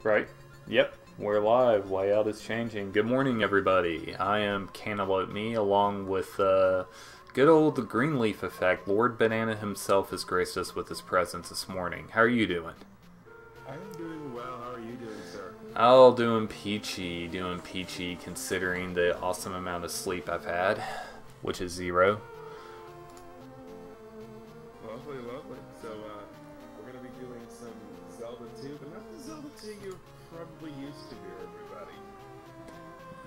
Right? Yep, we're live. Layout is changing. Good morning, everybody. I am Cantaloupeme, along with good old Greenleaf effect. Lord Banana himself has graced us with his presence this morning. How are you doing? I am doing well. How are you doing, sir? Oh, doing peachy, considering the awesome amount of sleep I've had, which is zero. Lovely, lovely. So, we're going to be doing some Zelda 2, but not the Zelda 2 you're probably used to here, everybody.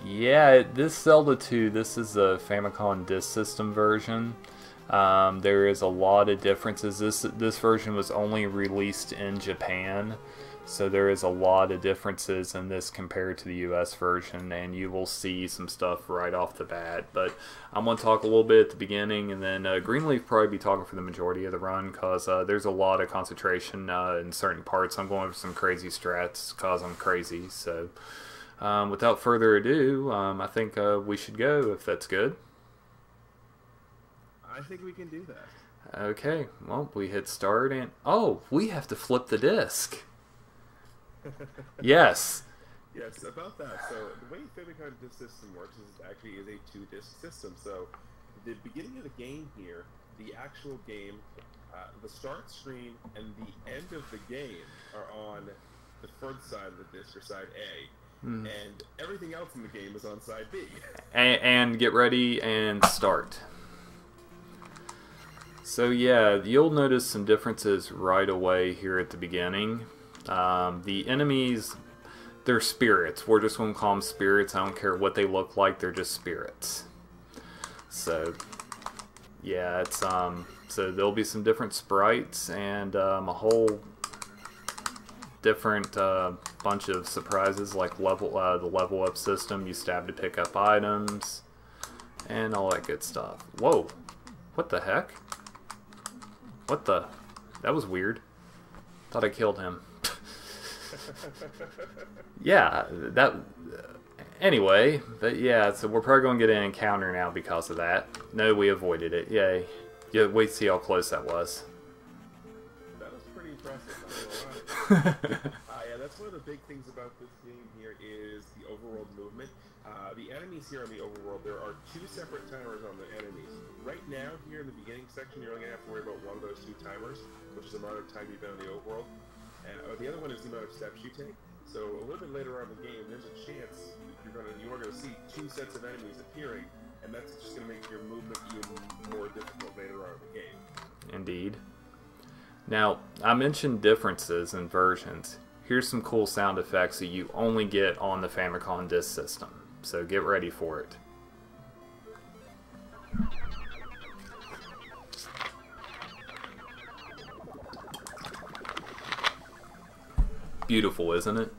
Yeah, this Zelda 2, this is the Famicom Disk System version. There is a lot of differences. This version was only released in Japan, so there is a lot of differences in this compared to the US version, and you will see some stuff right off the bat. But I'm going to talk a little bit at the beginning, and then Greenleaf probably be talking for the majority of the run, because there's a lot of concentration in certain parts. I'm going over some crazy strats, because I'm crazy. So without further ado, I think we should go, if that's good. I think we can do that. Okay, well, we hit start, and oh, we have to flip the disc. Yes. Yes, about that. So, the way Famicom Disk System works is it actually is a two-disc system. So, the beginning of the game here, the actual game, the start screen and the end of the game are on the front side of the disc, or side A. And everything else in the game is on side B. And get ready and start. So yeah, you'll notice some differences right away here at the beginning. The enemies, they're spirits. We're just going to call them spirits. I don't care what they look like, they're just spirits. So yeah, it's so there'll be some different sprites and a whole different bunch of surprises, like the level up system. You stab to pick up items and all that good stuff. Whoa, what the heck? What the? That was weird. Thought I killed him. Yeah, that. Anyway, but yeah, so we're probably going to get an encounter now because of that. No, we avoided it. Yay. Yeah, wait to see how close that was. That was pretty impressive, not gonna lie. Yeah, that's one of the big things about this game here is the overworld movement. The enemies here in the overworld, there are two separate timers on the enemies. Right now, here in the beginning section, you're only going to have to worry about one of those two timers, which is the amount of time you've been in the overworld. The other one is the amount of steps you take. So a little bit later on in the game, there's a chance you are going to see two sets of enemies appearing, and that's just going to make your movement even more difficult later on in the game. Indeed. Now, I mentioned differences in versions. Here's some cool sound effects that you only get on the Famicom Disk System. So get ready for it. Beautiful, isn't it?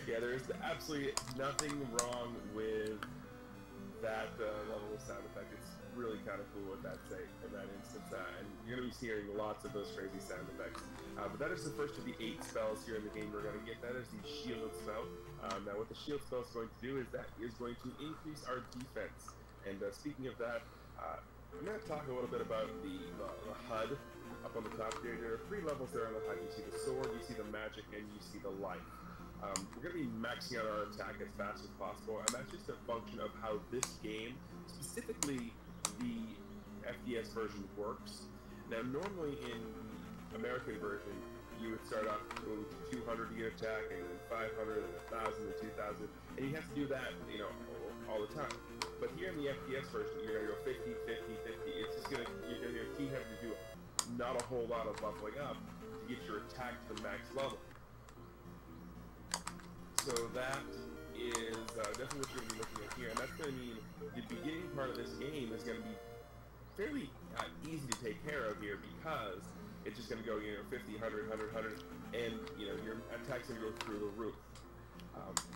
Yeah, there's absolutely nothing wrong with that level of sound effect. It's really kind of cool what that's saying in that instance, and you're going to be hearing lots of those crazy sound effects. But that is the first of the 8 spells here in the game we're going to get. That is the shield spell. Now what the shield spell is going to do is that is going to increase our defense. And speaking of that, I'm going to talk a little bit about the HUD up on the top here. There are 3 levels there on the HUD. You see the sword, you see the magic, and you see the life. We're going to be maxing out our attack as fast as possible, and that's just a function of how this game, specifically the FDS version, works. Now normally in the American version, you would start off going to 200 to get attack, and then 500, and 1,000, and 2,000, and you have to do that, you know, all the time. But here in the FDS version, you're going to go 50, 50, 50. It's just going to, you're going to keep having to do not a whole lot of leveling up to get your attack to the max level. So that is definitely what you're going to be looking at here, and that's going to mean the beginning part of this game is going to be fairly easy to take care of here, because it's just going to go, you know, 50, 100, 100, 100, and, you know, your attack's going to go through the roof.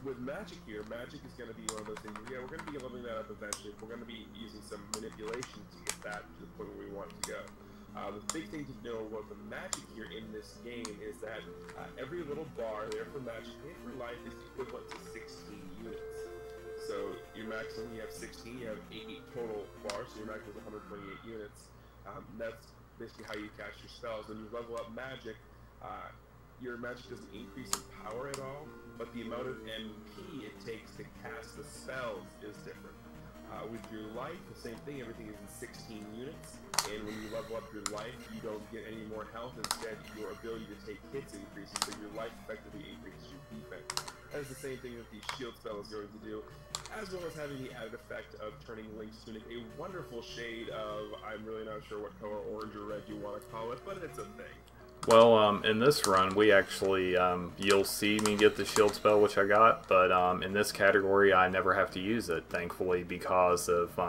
With magic here, magic is going to be one of those things, yeah, we're going to be leveling that up eventually. We're going to be using some manipulation to get that to the point where we want it to go. The big thing to know about the magic here in this game is that every little bar there for magic and for life is equivalent to 16 units. So your maximum, you have 16, you have 8 total bars, so your maximum is 128 units. That's basically how you cast your spells. When you level up magic, your magic doesn't increase in power at all, but the amount of MP it takes to cast the spells is different. With your life, the same thing, everything is in 16 units, and when you level up your life, you don't get any more health, instead your ability to take hits increases, so your life effectively increases your defense. That is the same thing that the shield spell is going to do, as well as having the added effect of turning Link's tunic a wonderful shade of, I'm really not sure what color, orange or red you want to call it, but it's a thing. Well, in this run, we actually, you'll see me get the shield spell, which I got, but in this category, I never have to use it, thankfully, because of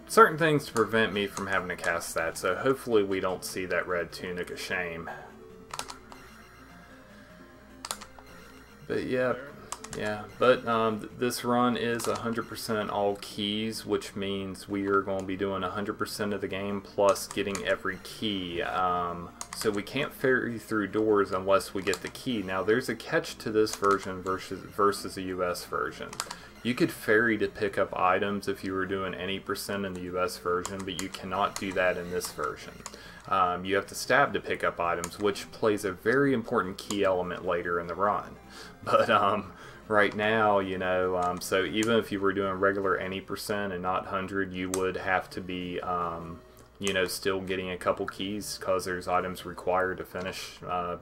certain things to prevent me from having to cast that, so hopefully we don't see that red tunic a shame. But yeah, this run is 100% all keys, which means we are going to be doing 100% of the game plus getting every key. So we can't ferry through doors unless we get the key. Now there's a catch to this version versus the US version. You could ferry to pick up items if you were doing any percent in the US version, but you cannot do that in this version. You have to stab to pick up items, which plays a very important key element later in the run. But right now, you know, so even if you were doing regular any percent and not 100, you would have to be, you know, still getting a couple keys because there's items required to finish,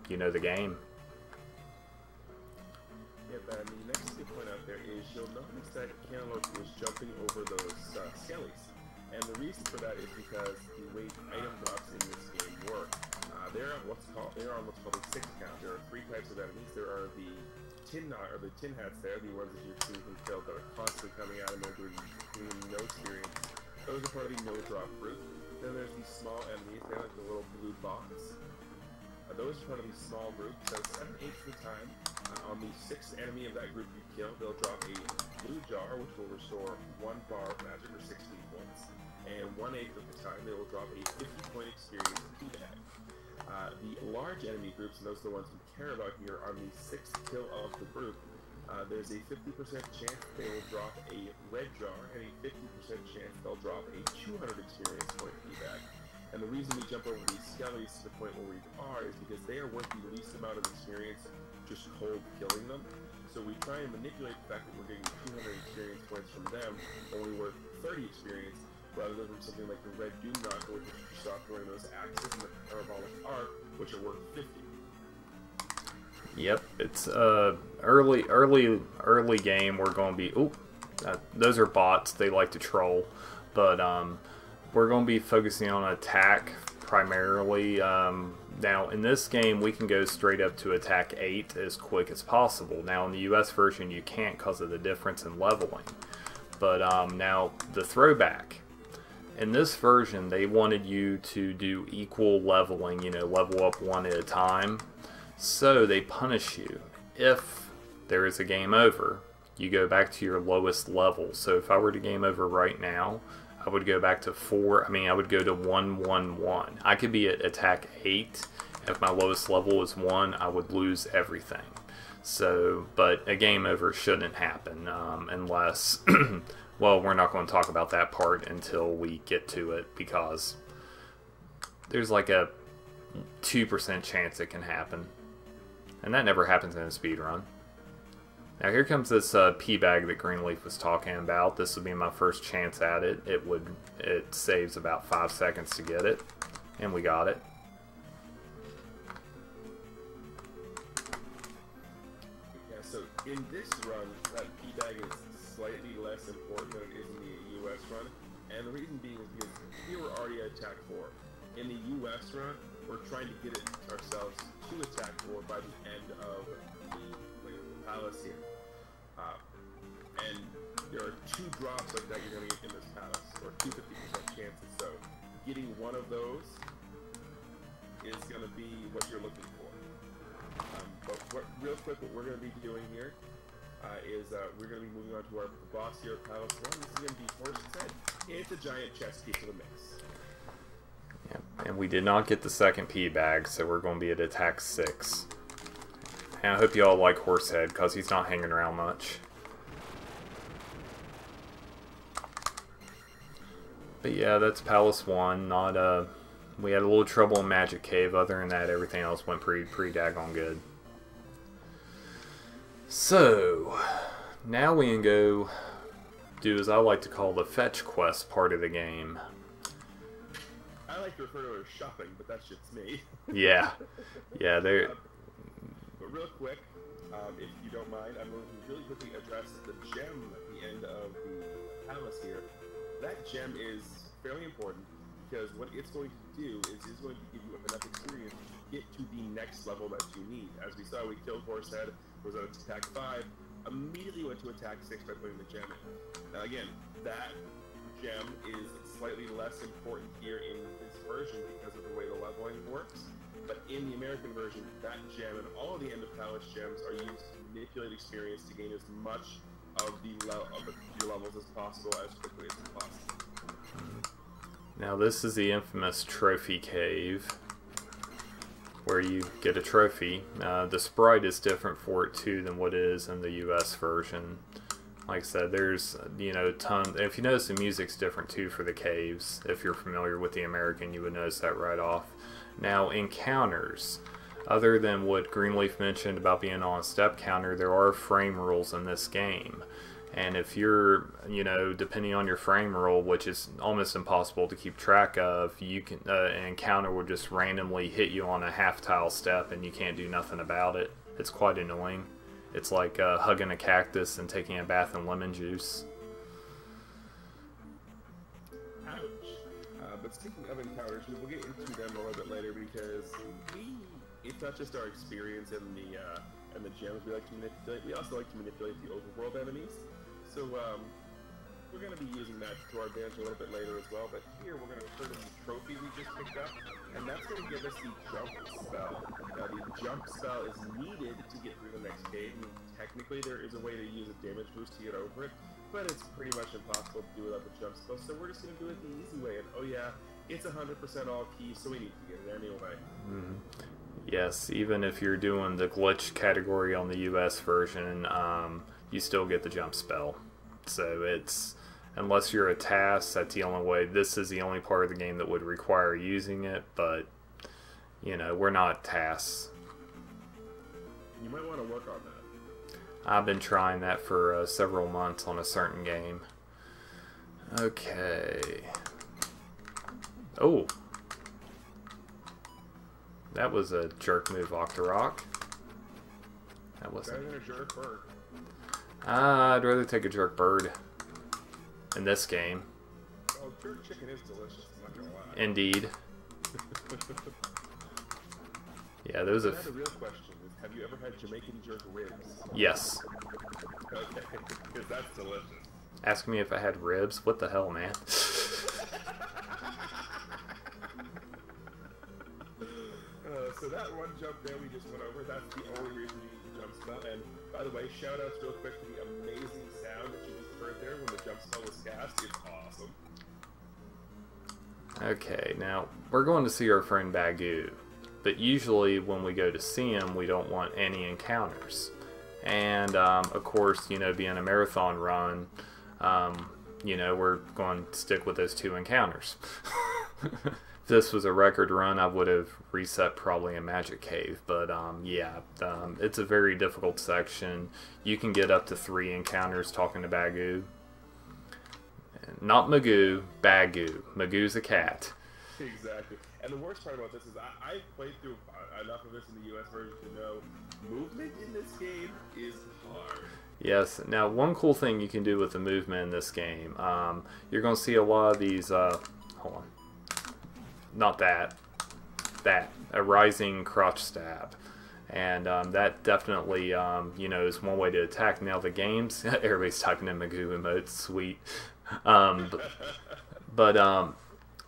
you know, the game. Yeah, but the next thing to point out there is you'll notice that Cantaloupeme is jumping over those skellies. And the reason for that is because the way item drops in this game work. They're on what's called a 6 count. There are 3 types of enemies. There are the tin hats there, the ones that you've seen from Phil that are constantly coming at them and doing no experience. Those are part of the no drop group. Then there's these small enemies, they're like the little blue box. Those are part of the small group. So 7/8 of the time, on the 6th enemy of that group you kill, they'll drop a blue jar, which will restore 1 bar of magic or 16 points. And 1/8 of the time, they will drop a 50-point experience key bag. The large enemy groups, and those are the ones we care about here, on the 6th kill of the group, there's a 50% chance they will drop a red jar, and a 50% chance they'll drop a 200 experience point key bag. And the reason we jump over these skellies to the point where we are is because they are worth the least amount of experience just cold killing them. So we try and manipulate the fact that we're getting 200 experience points from them, only worth 30 experience, rather than from something like the red Doom Knocker, which is just off throwing those axes, and the parabolic arc, which are worth 50. Yep, it's early game. We're going to be those are bots. They like to troll, but we're going to be focusing on attack primarily. Now in this game we can go straight up to attack 8 as quick as possible. Now in the US version you can't because of the difference in leveling. But now the throwback. In this version they wanted you to do equal leveling, you know, level up 1 at a time. So they punish you. If there is a game over, you go back to your lowest level. So if I were to game over right now, I would go back to 4, I would go to 111. I could be at attack 8. If my lowest level is 1, I would lose everything. So, but a game over shouldn't happen unless, well, we're not going to talk about that part until we get to it because there's like a 2% chance it can happen. And that never happens in a speedrun. Now here comes this P bag that Greenleaf was talking about. This will be my first chance at it. It saves about 5 seconds to get it, and we got it. Yeah, so in this run, that P bag is slightly less important than it is in the US run, and the reason being is because here we're already at attack 4. In the US run, we're trying to get it ourselves to attack 4 by the end of the palace here. And there are 2 drops like that you're going to get in this palace, or 2 50% chances, so getting one of those is going to be what you're looking for. But real quick, what we're going to be doing here is we're going to be moving on to our boss here at Palace 1. This is going to be Horse's Head. It's a giant chest piece of the mix. And we did not get the second P bag, so we're going to be at attack 6. And I hope you all like Horsehead, because he's not hanging around much. But yeah, that's Palace 1, not We had a little trouble in Magic Cave. Other than that, everything else went pretty daggone good. So, now we can go do, as I like to call, the fetch quest part of the game. I like to refer to it as shopping, but that's just me. Yeah. Yeah, they're... But real quick, if you don't mind, I'm going to really quickly address the gem at the end of the palace here. That gem is fairly important, because what it's going to do is it's going to give you enough experience to get to the next level that you need. As we saw, we killed Horsehead, was at attack 5, immediately went to attack 6 by putting the gem in. Now again, that gem is slightly less important here in this version because of the way the leveling works, but in the American version, that gem and all of the end of palace gems are used to manipulate experience to gain as much of your levels as possible as quickly as possible. Now this is the infamous trophy cave, where you get a trophy. The sprite is different for it too than what it is in the US version. Like I said, there's, you know, if you notice, the music's different too for the caves. If you're familiar with the American, you would notice that right off. Now, encounters, other than what Greenleaf mentioned about being on a step counter, there are frame rules in this game. And if you're, you know, depending on your frame rule, which is almost impossible to keep track of, you can an encounter will just randomly hit you on a half tile step and you can't do nothing about it. It's quite annoying. It's like hugging a cactus and taking a bath in lemon juice. Ouch. But speaking of encounters, we will get into them a little bit later because it's not just our experience in the gems we like to manipulate. We also like to manipulate the overworld enemies. So we're going to be using that to our advantage a little bit later as well. But here we're going to refer to the trophy we just picked up, and that's going to give us the jump spell. Now the jump spell is needed to get through the next cave. And technically there is a way to use a damage boost to get over it, but it's pretty much impossible to do without the jump spell. So we're just going to do it the easy way. And oh yeah, it's 100% all keys, so we need to get it anyway. Yes, even if you're doing the glitch category on the US version, you still get the jump spell. So it's, unless you're a task, that's the only way. This is the only part of the game that would require using it, but, you know, we're not tasks. You might want to work on that. I've been trying that for several months on a certain game. Okay. Oh. That was a jerk move, Octorok. That wasn't. Better than a jerk bird. I'd rather take a jerk bird in this game. Oh, jerk chicken is delicious, I'm not gonna lie. Indeed. Yeah, those are. The real question is, have you ever had Jamaican jerk ribs? Yes. Okay, because that's delicious. Ask me if I had ribs? What the hell, man? So that one jump there we just went over, that's the only reason you use the jump spell. And by the way, shout outs real quick to the amazing sound that you just heard there when the jump spell was cast. It's awesome. Okay, now we're going to see our friend Bagoo, but usually when we go to see him, we don't want any encounters. And of course, you know, being a marathon run, you know, we're going to stick with those 2 encounters. If this was a record run, I would have reset probably a Magic Cave, but yeah, it's a very difficult section. You can get up to 3 encounters talking to Bagoo. Not Magoo, Bagoo. Magoo's a cat. Exactly. And the worst part about this is I've played through enough of this in the US version to know movement in this game is hard. Yes. Now, one cool thing you can do with the movement in this game, you're going to see a lot of these, hold on. Not that. A rising crotch stab. And that definitely, you know, is one way to attack. Now, the games, everybody's typing in Magoo emotes, sweet. But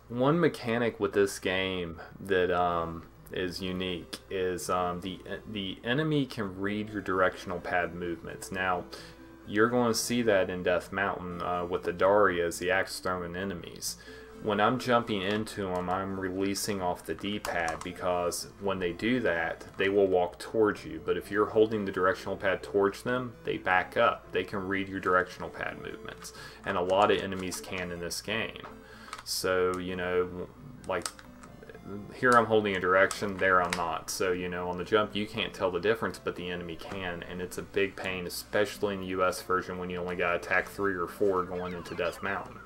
one mechanic with this game that is unique is the enemy can read your directional pad movements. Now, you're going to see that in Death Mountain with the Darias, the axe-throwing enemies. When I'm jumping into them, I'm releasing off the D-pad because when they do that, they will walk towards you. But if you're holding the directional pad towards them, they back up. They can read your directional pad movements. And a lot of enemies can in this game. So, you know, like, here I'm holding a direction, there I'm not. So, you know, on the jump you can't tell the difference, but the enemy can, and it's a big pain, especially in the US version when you only got to attack 3 or 4 going into Death Mountain.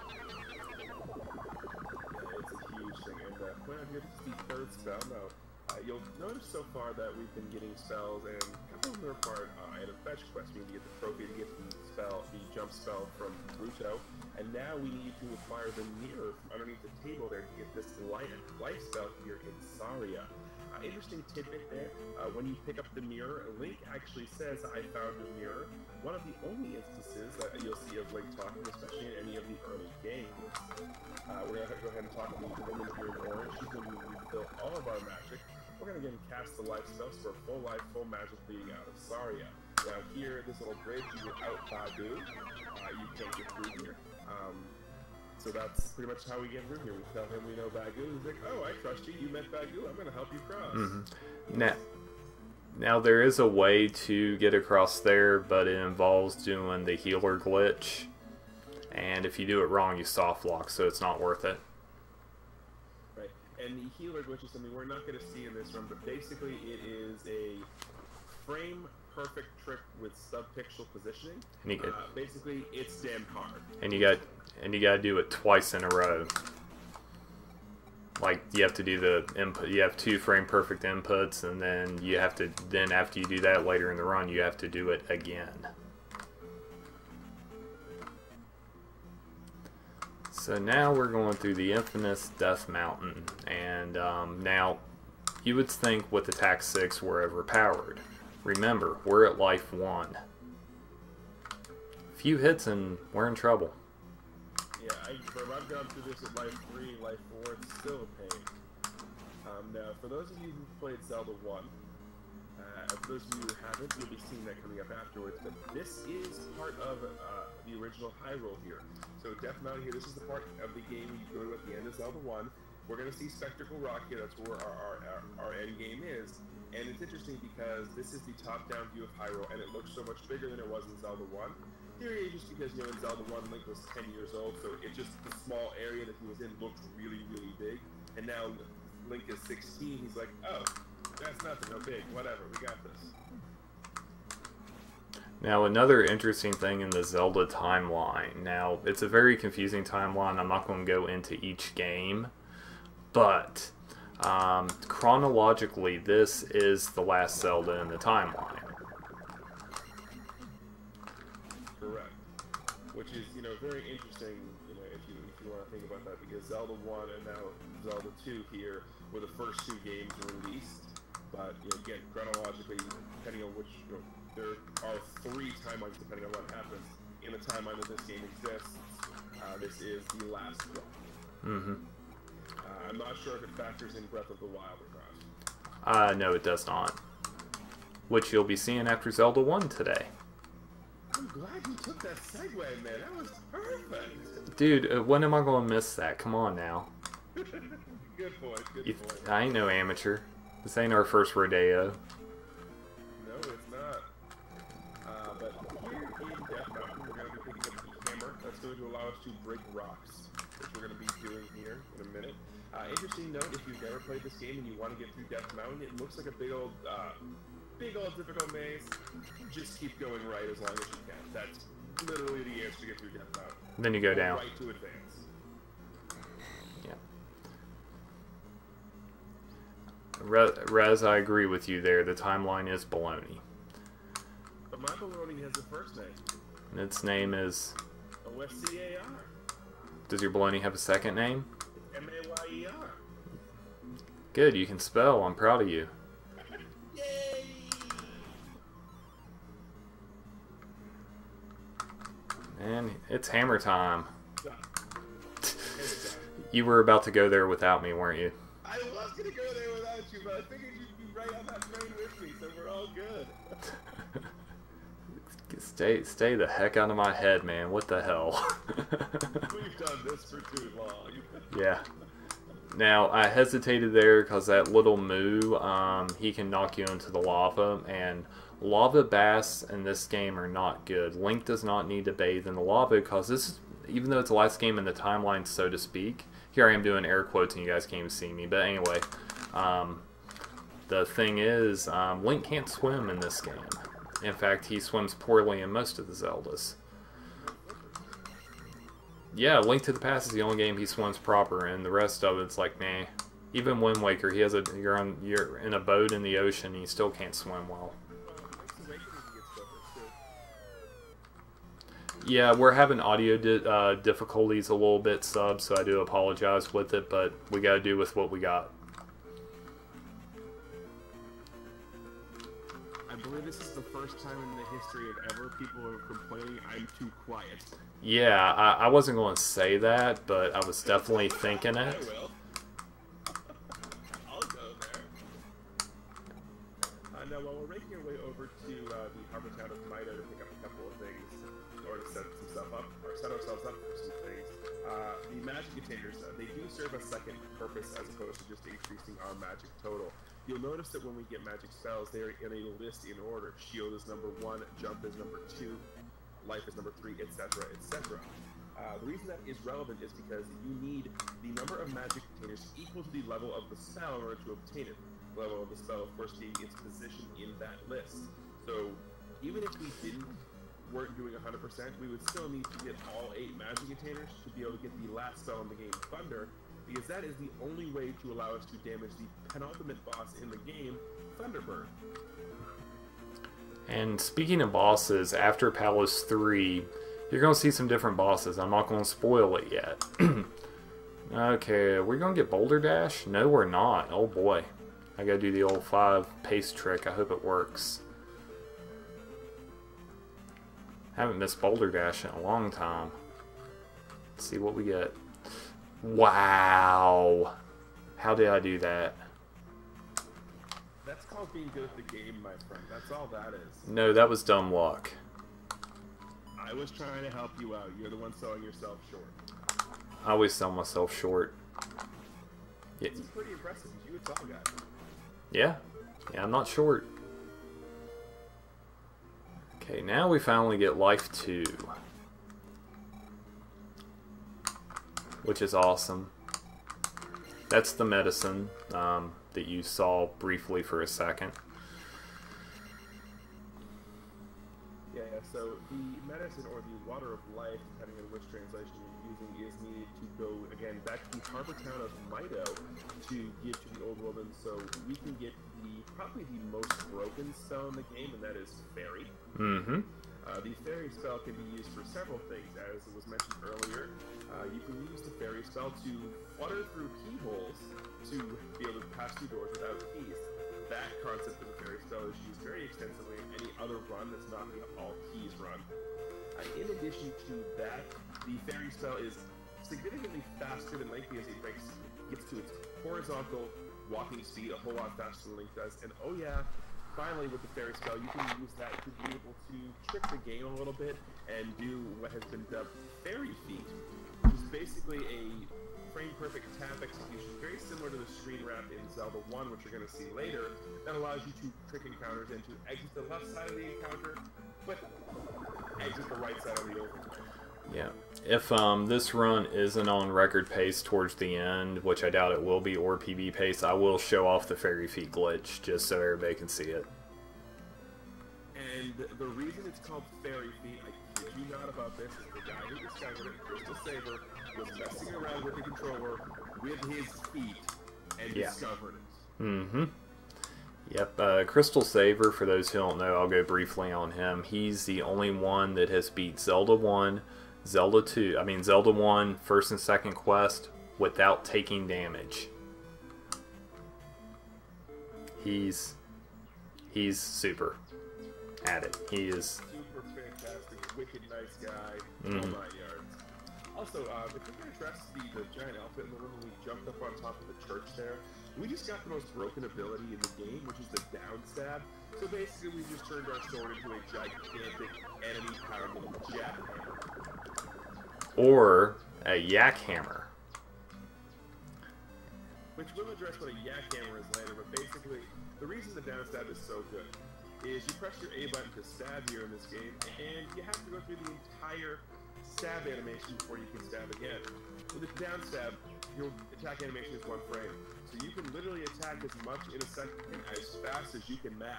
Spell. No, you'll notice so far that we've been getting spells, and a couple of them are part in a fetch quest. We need to get the trophy to get the jump spell from Ruto, and now we need to acquire the mirror from underneath the table there to get this life spell here in Saria. Interesting tidbit there. When you pick up the mirror, Link actually says, "I found the mirror." One of the only instances that you'll see of Link talking, especially in any of the early games. We're going to go ahead and talk to the woman here in orange. She's going to refill all of our magic. We're going to again cast the life spells for full life, full magic leading out of Saria. Now here, this little bridge, without Bagu, you can't get through here. So that's pretty much how we get through here. We tell him we know Bagu. He's like, "Oh, I trust you. You met Bagu. I'm going to help you cross." Now there is a way to get across there, but it involves doing the healer glitch. And if you do it wrong, you soft lock, so it's not worth it. Right. And the healer glitch is something we're not going to see in this run, but basically it is a frame-perfect trick with sub-pixel positioning. Basically, it's damn hard. And you got to do it twice in a row. Like, you have to do the input. You have 2 frame-perfect inputs, and then you have to. Then after you do that later in the run, you have to do it again. So now we're going through the infamous Death Mountain, and now you would think with attack 6 we're overpowered. Remember, we're at life 1. Few hits and we're in trouble. Yeah, I've gone through this at life 3, life 4, it's still a pain. Now, for those of you who played Zelda 1, for those of you who haven't, you'll be seeing that coming up afterwards, but this is part of the original Hyrule here. So Death Mountain here, this is the part of the game you go to at the end of Zelda 1. We're going to see Spectacle Rock here, that's where our end game is. And it's interesting because this is the top-down view of Hyrule, and it looks so much bigger than it was in Zelda 1. Theory is just because, you know, in Zelda 1, Link was 10 years old, so it just, the small area that he was in looked really, really big. And now Link is 16, he's like, "Oh, that's nothing, no big, whatever, we got this." Now, another interesting thing in the Zelda timeline. Now, it's a very confusing timeline. I'm not going to go into each game, but chronologically, this is the last Zelda in the timeline. Correct. Which is, you know, very interesting, you know, if you want to think about that, because Zelda 1 and now Zelda 2 here were the first 2 games released. But, you know, again, chronologically, depending on which, you know, there are 3 timelines depending on what happens. In the timeline that this game exists, this is the last one. Mm-hmm. I'm not sure if it factors in Breath of the Wild or not. No, it does not. Which you'll be seeing after Zelda 1 today. I'm glad you took that segue, man. That was perfect. Dude, when am I going to miss that? Come on now. Good point, good point. I ain't no amateur. This ain't our first rodeo. No, it's not. But here in Death Mountain, we're going to be picking up the hammer. That's going to allow us to break rocks, which we're going to be doing here in a minute. Interesting note, if you've never played this game and you want to get through Death Mountain, it looks like a big old difficult maze. Just keep going right as long as you can. That's literally the answer to get through Death Mountain. Then you go down. Right to advance. Rez, I agree with you there. The timeline is baloney. But my baloney has a first name. And its name is... O-S-C-A-R. Does your baloney have a second name? M-A-Y-E-R. Good, you can spell. I'm proud of you. Yay! Man, it's hammer time. You were about to go there without me, weren't you? I was going to go there without you, but I figured you'd be right on that train with me, so we're all good. Stay the heck out of my head, man. What the hell? We've done this for too long. Yeah. Now, I hesitated there because that little moo, he can knock you into the lava, and lava baths in this game are not good. Link does not need to bathe in the lava because this is, even though it's the last game in the timeline, so to speak, Here I am doing air quotes and you guys can't even see me. But anyway, the thing is, Link can't swim in this game. In fact, he swims poorly in most of the Zeldas. Yeah, Link to the Past is the only game he swims proper in. The rest of it's like, nah. Even Wind Waker, you're in a boat in the ocean and you still can't swim well. Yeah, we're having audio difficulties a little bit, sub, so I do apologize with it, but we gotta do with what we got. I believe this is the first time in the history of ever people are complaining I'm too quiet. Yeah, I wasn't going to say that, but I was definitely thinking it. I will. I'll go there. Now, while we're making our way over to the harbor town of Mida to pick up a couple of things, or to set some stuff up, or set ourselves up for some things, the magic containers, they do serve a second purpose as opposed to just increasing our magic total. You'll notice that when we get magic spells, they're in a list in order. Shield is number 1, jump is number 2, life is number 3, etc., etc. The reason that is relevant is because you need the number of magic containers equal to the level of the spell in order to obtain it. The level of the spell, of course, being its position in that list. So, even if we weren't doing 100%, we would still need to get all 8 magic containers to be able to get the last spell in the game, Thunder, because that is the only way to allow us to damage the penultimate boss in the game, Thunderbird. And speaking of bosses, after Palace 3, you're going to see some different bosses. I'm not going to spoil it yet. Okay, are we going to get Boulder Dash? No, we're not. Oh boy. I got to do the old 5 pace trick. I hope it works. Haven't missed Boulder Dash in a long time. Let's see what we get. Wow. How did I do that? That's called being good at the game, my friend. That's all that is. No, that was dumb luck. I was trying to help you out. You're the one selling yourself short. I always sell myself short. Yeah. This is pretty impressive. You a tall guy. Yeah. Yeah, I'm not short. Okay, now we finally get Life 2. Which is awesome. That's the medicine that you saw briefly for a second. Yeah, so the medicine or the water of life, depending on which translation you're using, is needed to go, again, back to the harbor town of Mido to give to the old world, and so we can get probably the most broken spell in the game, and that is Fairy. Mm-hmm. The Fairy spell can be used for several things, as it was mentioned earlier. You can use the Fairy spell to flutter through keyholes to be able to pass through doors without keys. That concept of the Fairy spell is used very extensively in any other run that's not the all keys run. In addition to that, the Fairy spell is significantly faster than Link because it gets to its horizontal walking speed a whole lot faster than Link does. And oh yeah, finally with the Fairy spell, you can use that to be able to trick the game a little bit and do what has been dubbed Fairy Feet, which is basically a frame-perfect tap execution, very similar to the screen wrap in Zelda 1, which you're going to see later, that allows you to trick encounters and to exit the left side of the encounter, but exit the right side of the overworld. Yeah. If this run isn't on record pace towards the end, which I doubt it will be, or PB pace, I will show off the Fairy Feet glitch, just so everybody can see it. And the reason it's called Fairy Feet, I kid you not about this, is the guy who discovered it, Crystal Saber, was messing around with the controller with his feet and discovered it. Mm-hmm. Yep, Crystal Saber, for those who don't know, I'll go briefly on him. He's the only one that has beat Zelda 1, Zelda 1, first and second quest, without taking damage. He's super at it. He is super fantastic, wicked nice guy, all 9 yards. Also, if you're going to address the giant elephant in the room when we jumped up on top of the church there, we just got the most broken ability in the game, which is the down stab. So basically, we just turned our sword into a gigantic enemy-pounding jackhammer. Or a yak hammer. Which we'll address what a yak hammer is later, but basically, the reason the down stab is so good is you press your A button to stab here in this game, and you have to go through the entire stab animation before you can stab again. With the down stab, your attack animation is 1 frame. So you can literally attack as much in a second as fast as you can mash.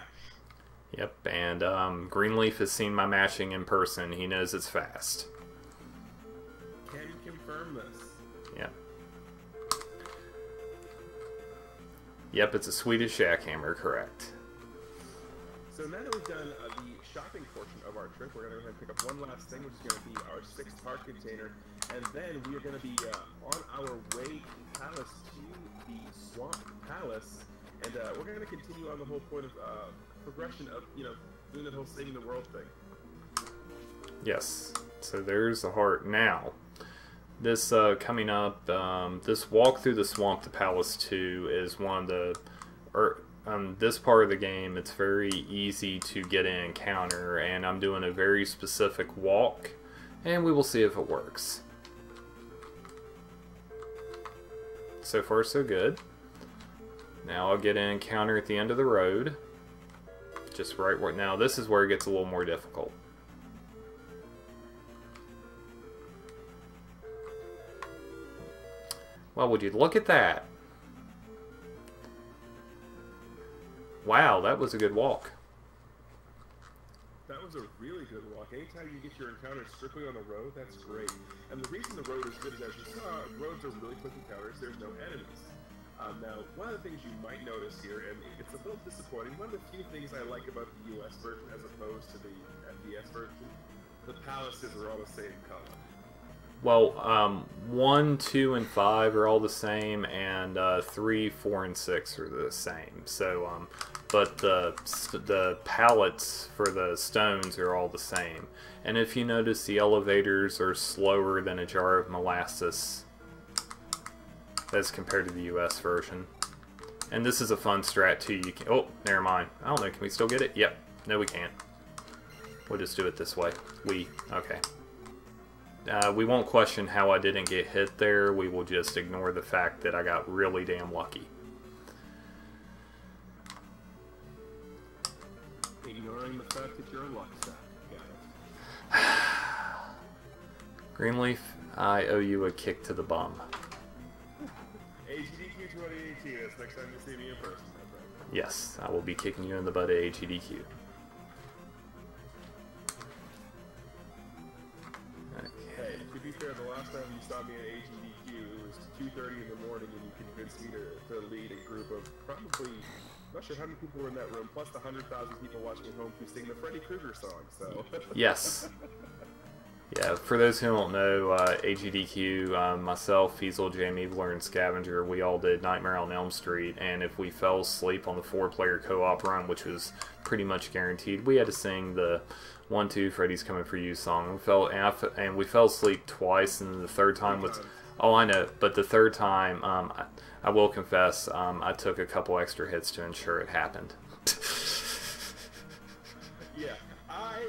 Yep, and Greenleaf has seen my mashing in person. He knows it's fast. Can confirm this. Yep. Yep, it's a Swedish jackhammer, correct. So now that we've done the shopping portion of our trip, we're going to go ahead and pick up one last thing, which is going to be our 6th heart container. And then we are going to be on our way to Palace, to the Swamp Palace. And we're going to continue on the whole point of progression of, you know, doing the whole saving the world thing. Yes. So there's the heart. Now, this coming up, this walk through the swamp to Palace 2 is one of the... this part of the game, it's very easy to get an encounter, and I'm doing a very specific walk, and we will see if it works. So far, so good. Now I'll get an encounter at the end of the road. Just right where... Now this is where it gets a little more difficult. Well, would you look at that? Wow, that was a good walk. That was a really good walk. Anytime you get your encounter strictly on the road, that's great. And the reason the road is good is, as you saw, roads are really quick encounters. There's no enemies. Now, one of the things you might notice here, and it's a little disappointing, one of the few things I like about the US version as opposed to the FDS version, the palaces are all the same color. Well, 1, 2, and 5 are all the same, and 3, 4, and 6 are the same. So, but the pallets for the stones are all the same. And if you notice, the elevators are slower than a jar of molasses as compared to the US version. And this is a fun strat too. You can... Oh, never mind. I don't know. Can we still get it? Yep. No, we can't. We'll just do it this way. Okay. We won't question how I didn't get hit there. We will just ignore the fact that I got really damn lucky. Ignoring the fact that you're a luck sack. Got it. Greenleaf, I owe you a kick to the bum. AGDQ 2018, that's next time you see me in person. Right? Yes, I will be kicking you in the butt at AGDQ. Hey, to be fair, the last time you saw me at AGDQ, it was 2:30 in the morning, and you convinced me to lead a group of probably, I'm not sure how many people were in that room, plus the 100,000 people watching at home who sing the Freddy Krueger song. So yes. Yeah, for those who don't know, AGDQ, myself, Feasel, Jamie, Eebler, and Scavenger, we all did Nightmare on Elm Street, and if we fell asleep on the 4-player co-op run, which was pretty much guaranteed, we had to sing the 1, 2, Freddy's Coming For You song. And we fell asleep twice, and the third time was... Oh, I know, but the third time, I will confess, I took a couple extra hits to ensure it happened. Yeah, I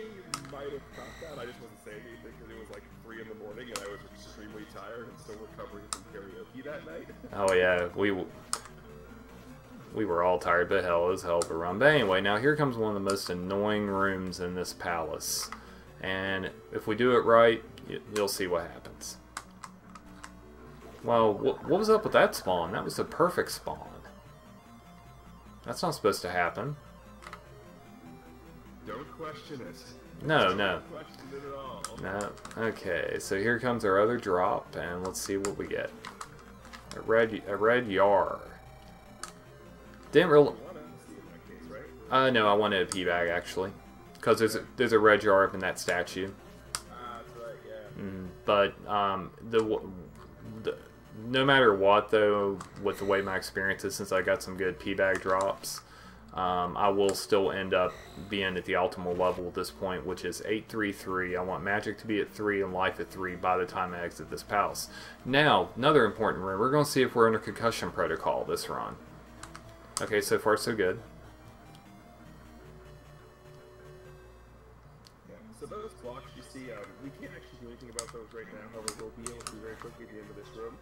might have caught that. I just wasn't saying anything because it was like 3 in the morning and I was extremely tired and still recovering from karaoke that night. Oh yeah, we were all tired, but hell, it was a hell of a run. But anyway, now here comes one of the most annoying rooms in this palace. And if we do it right, you'll see what happens. Well, what was up with that spawn? That was a perfect spawn. That's not supposed to happen. Don't question it. No. Don't question it at all. No. Okay, so here comes our other drop, and let's see what we get. A red yar. Didn't really... No, I wanted a pea bag actually, because there's a red jar up in that statue. That's right, yeah. But no matter what though, with the way my experience is, since I got some good pea bag drops, I will still end up being at the optimal level at this point, which is 833. I want magic to be at 3 and life at 3 by the time I exit this palace. Now, another important room. We're going to see if we're under concussion protocol this run. Okay, so far so good. Yeah, so those blocks you see, we can't actually do anything about those right now. However, we'll be able to very quickly at the end of this room.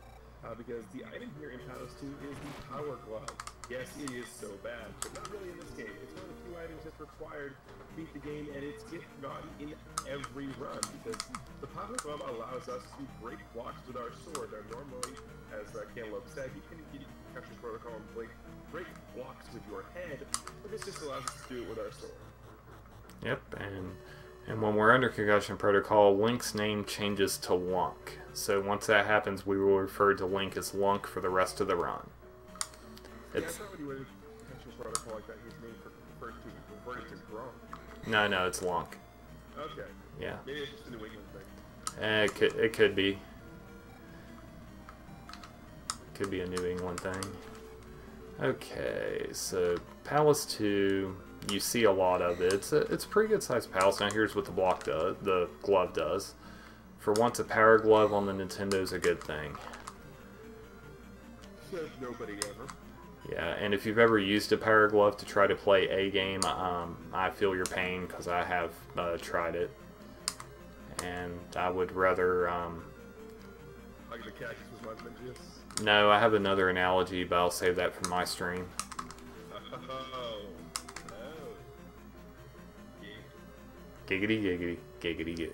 Because the item here in Palace 2 is the Power Glove. Yes, it is so bad, but not really in this game. It's one of the few items that's for required to beat the game, and it's gotten in every run because the Pilot Glove allows us to break blocks with our sword. Now, normally, as Cantaloupeme said, you can Concussion Protocol and break blocks with your head, but this just allows us to do it with our sword. Yep, and when we're under Concussion Protocol, Link's name changes to Lunk. So once that happens, we will refer to Link as Lunk for the rest of the run. Yeah, I thought when you went into Concussion Protocol like that, his name reverted to Gronk. No, it's Lunk. Okay. Yeah. Maybe it's just a New England thing. It could be. Could be a New England thing. Okay, so Palace 2, you see a lot of it. It's a pretty good sized palace. Now here's what the glove does. For once, a power glove on the Nintendo is a good thing. Says nobody ever. Yeah, and if you've ever used a power glove to try to play a game, I feel your pain because I have tried it, and I would rather. Like the cactus was my juice. No, I have another analogy, but I'll save that for my stream. Oh. Giggity, giggity, giggity, goo.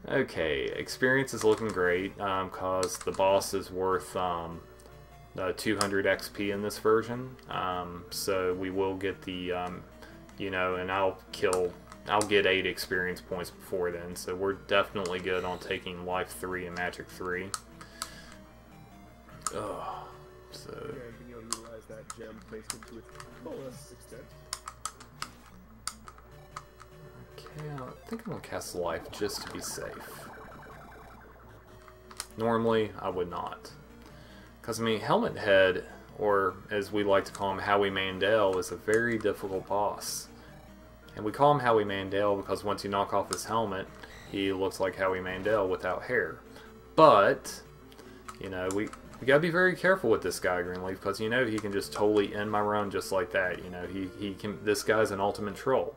Okay, experience is looking great because the boss is worth 200 XP in this version. So we will get the, you know, and I'll get 8 experience points before then. So we're definitely good on taking Life 3 and Magic 3. Oh, so. Yeah, being able to utilize that gem placement to its fullest extent. Okay, I think I'm going to cast Life just to be safe. Normally, I would not. Because, I mean, Helmet Head, or as we like to call him, Howie Mandel, is a very difficult boss. And we call him Howie Mandel because once you knock off his helmet, he looks like Howie Mandel without hair. But, you know, we gotta be very careful with this guy, Greenleaf, because, you know, he can just totally end my run just like that. You know, he can. This guy's an ultimate troll.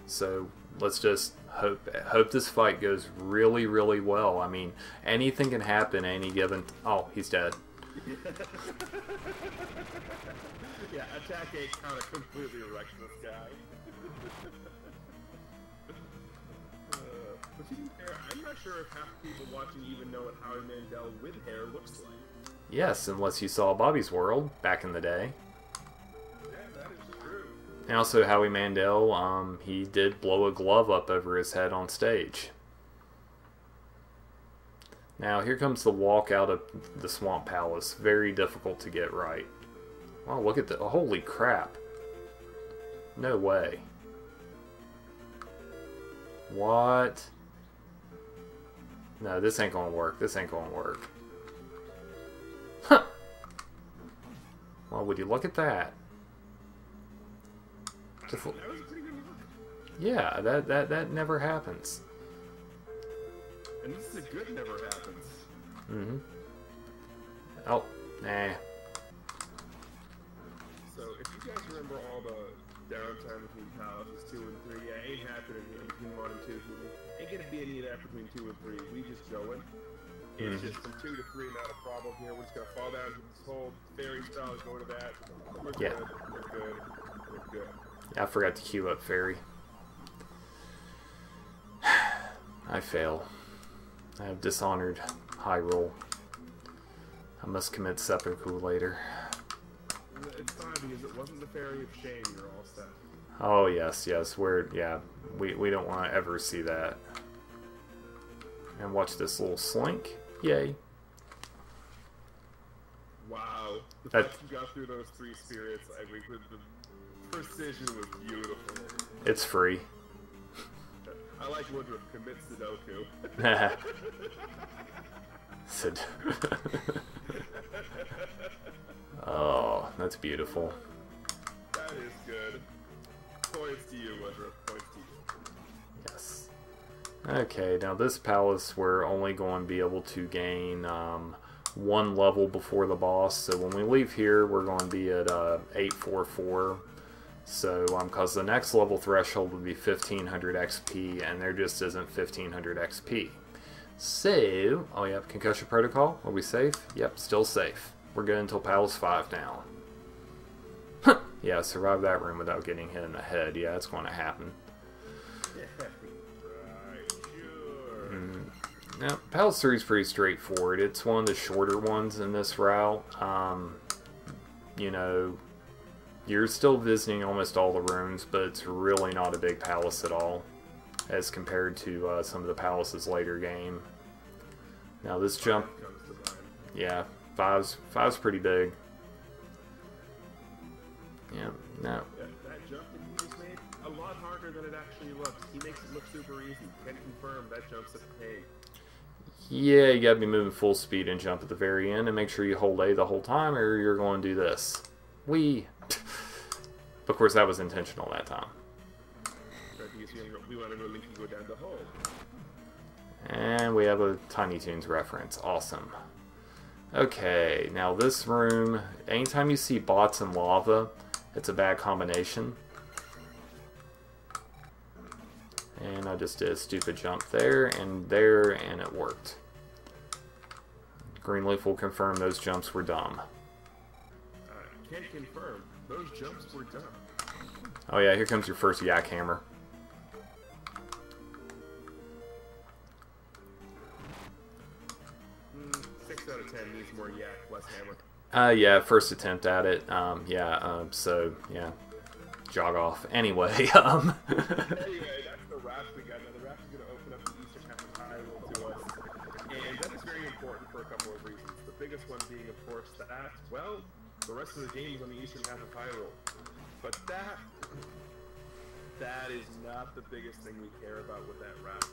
So let's just hope this fight goes really, really well. I mean, anything can happen any given. Oh, he's dead. Yeah, Attack 8 kind of completely wrecked this guy. But to be fair, I'm not sure if half the people watching even know what Howie Mandel with hair looks like. Yes, unless you saw Bobby's World back in the day. Yeah, that is true. And also Howie Mandel, he did blow a glove up over his head on stage. Now here comes the walk out of the Swamp Palace. Very difficult to get right. Wow, look at the... Holy crap. No way. What? No, this ain't gonna work. This ain't gonna work. Huh. Well, would you look at that? That was a pretty good look. Yeah, that never happens. And this is a good never happens. Mm-hmm. Oh, nah. So, if you guys remember all the downtime between Palaces 2 and 3, yeah, ain't happening between 1 and 2. Ain't gonna be any of that between 2 and 3. We just going. It's just from 2 to 3, not a problem here. We're just gonna fall down to this whole fairy style, go to that. We're Yeah. good. We're good. We're good. Yeah, I forgot to queue up Fairy. I fail. I have dishonored high roll. I must commit seppuku later. It's fine because it wasn't the fairy of shame. You're all set. Oh yes, we don't want to ever see that. And watch this little slink. Yay. Wow. The fact you got through those 3 spirits, I mean, the precision was beautiful. It's free. I like Woodruff commit Sudoku. Oh, that's beautiful. That is good. Points to you, Woodruff. Points to you. Yes. Okay, now this palace we're only going to be able to gain 1 level before the boss. So when we leave here, we're going to be at 844. So, because the next level threshold would be 1500 XP, and there just isn't 1500 XP. So, oh yeah, Concussion Protocol, are we safe? Yep, still safe. We're good until Palace 5 now. Yeah, survive that room without getting hit in the head. Yeah, it's going to happen. Right, sure. Now, Palace 3 is pretty straightforward. It's one of the shorter ones in this route. You know, you're still visiting almost all the rooms, but it's really not a big palace at all as compared to some of the palaces later game. Now this jump, yeah, five's pretty big. Yeah, no. Yeah, that jump that he just made, a lot harder than it actually looks. He makes it look super easy. Can confirm that jump's a pain. Yeah, you gotta be moving full speed and jump at the very end, and make sure you hold A the whole time, or you're going to do this. Whee! Of course, that was intentional that time. We want to go link and go down the hole. And we have a Tiny Toons reference. Awesome. Okay, now this room, anytime you see bots and lava, it's a bad combination. And I just did a stupid jump there, and it worked. Greenleaf will confirm those jumps were dumb. Can confirm, those jumps were dumb. Oh yeah, here comes your first yak hammer. 6 out of 10 needs more yak, less hammer. Yeah, first attempt at it. So yeah, jog off. Anyway, Anyway, that's the raft we got. Now the raft is going to open up the eastern half of Hyrule to us, and that is very important for a couple of reasons. The biggest one being, of course, that, well, the rest of the game is on the eastern half of Hyrule. But that is not the biggest thing we care about with that raft.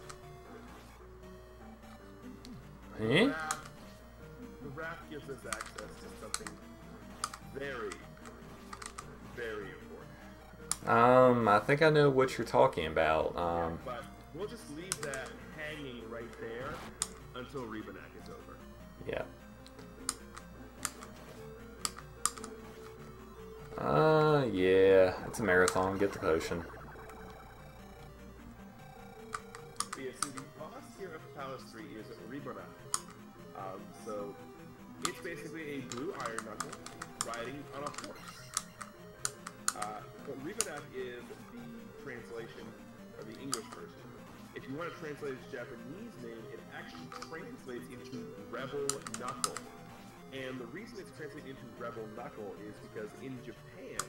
The raft gives us access to something very, very important. I think I know what you're talking about. But we'll just leave that hanging right there until Rebanak is over. Yeah. Yeah, it's a marathon. Get the potion. Yeah, so the boss here of Palace 3 is Rebanak. So it's basically a blue iron knuckle riding on a horse. But Rebanak is the translation of the English version. If you want to translate its Japanese name, it actually translates into Rebel Knuckle. And the reason it's translated into Rebel Knuckle is because in Japan,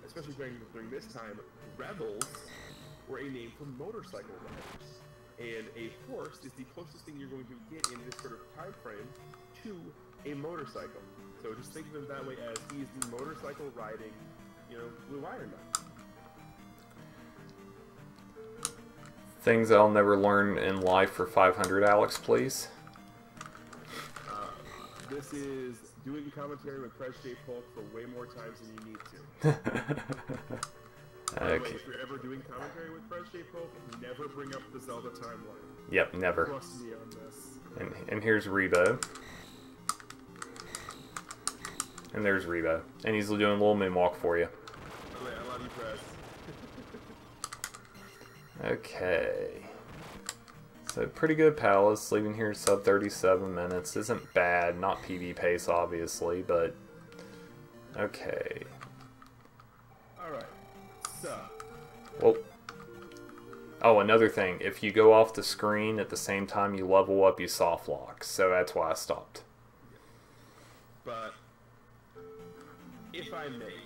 especially during this time, rebels were a name for motorcycle riders. And a horse is the closest thing you're going to get in this sort of time frame to a motorcycle. So just think of him that way, as he's the motorcycle riding, blue iron knuckle. Things I'll never learn in life for 500, Alex, please. This is doing commentary with Press J Polk for way more times than you need to. By the way, if you're ever doing commentary with Press J Polk, never bring up the Zelda timeline. Yep, never. Trust me on this. And here's Rebo. And there's Rebo. And he's doing a little moonwalk for you. I love you, Press. Okay. So pretty good palace. Leaving here sub 37 minutes. Isn't bad. Not PB pace, obviously, but okay. Alright. So. Well. Oh, another thing. If you go off the screen at the same time you level up, you soft lock. So that's why I stopped. But if I may.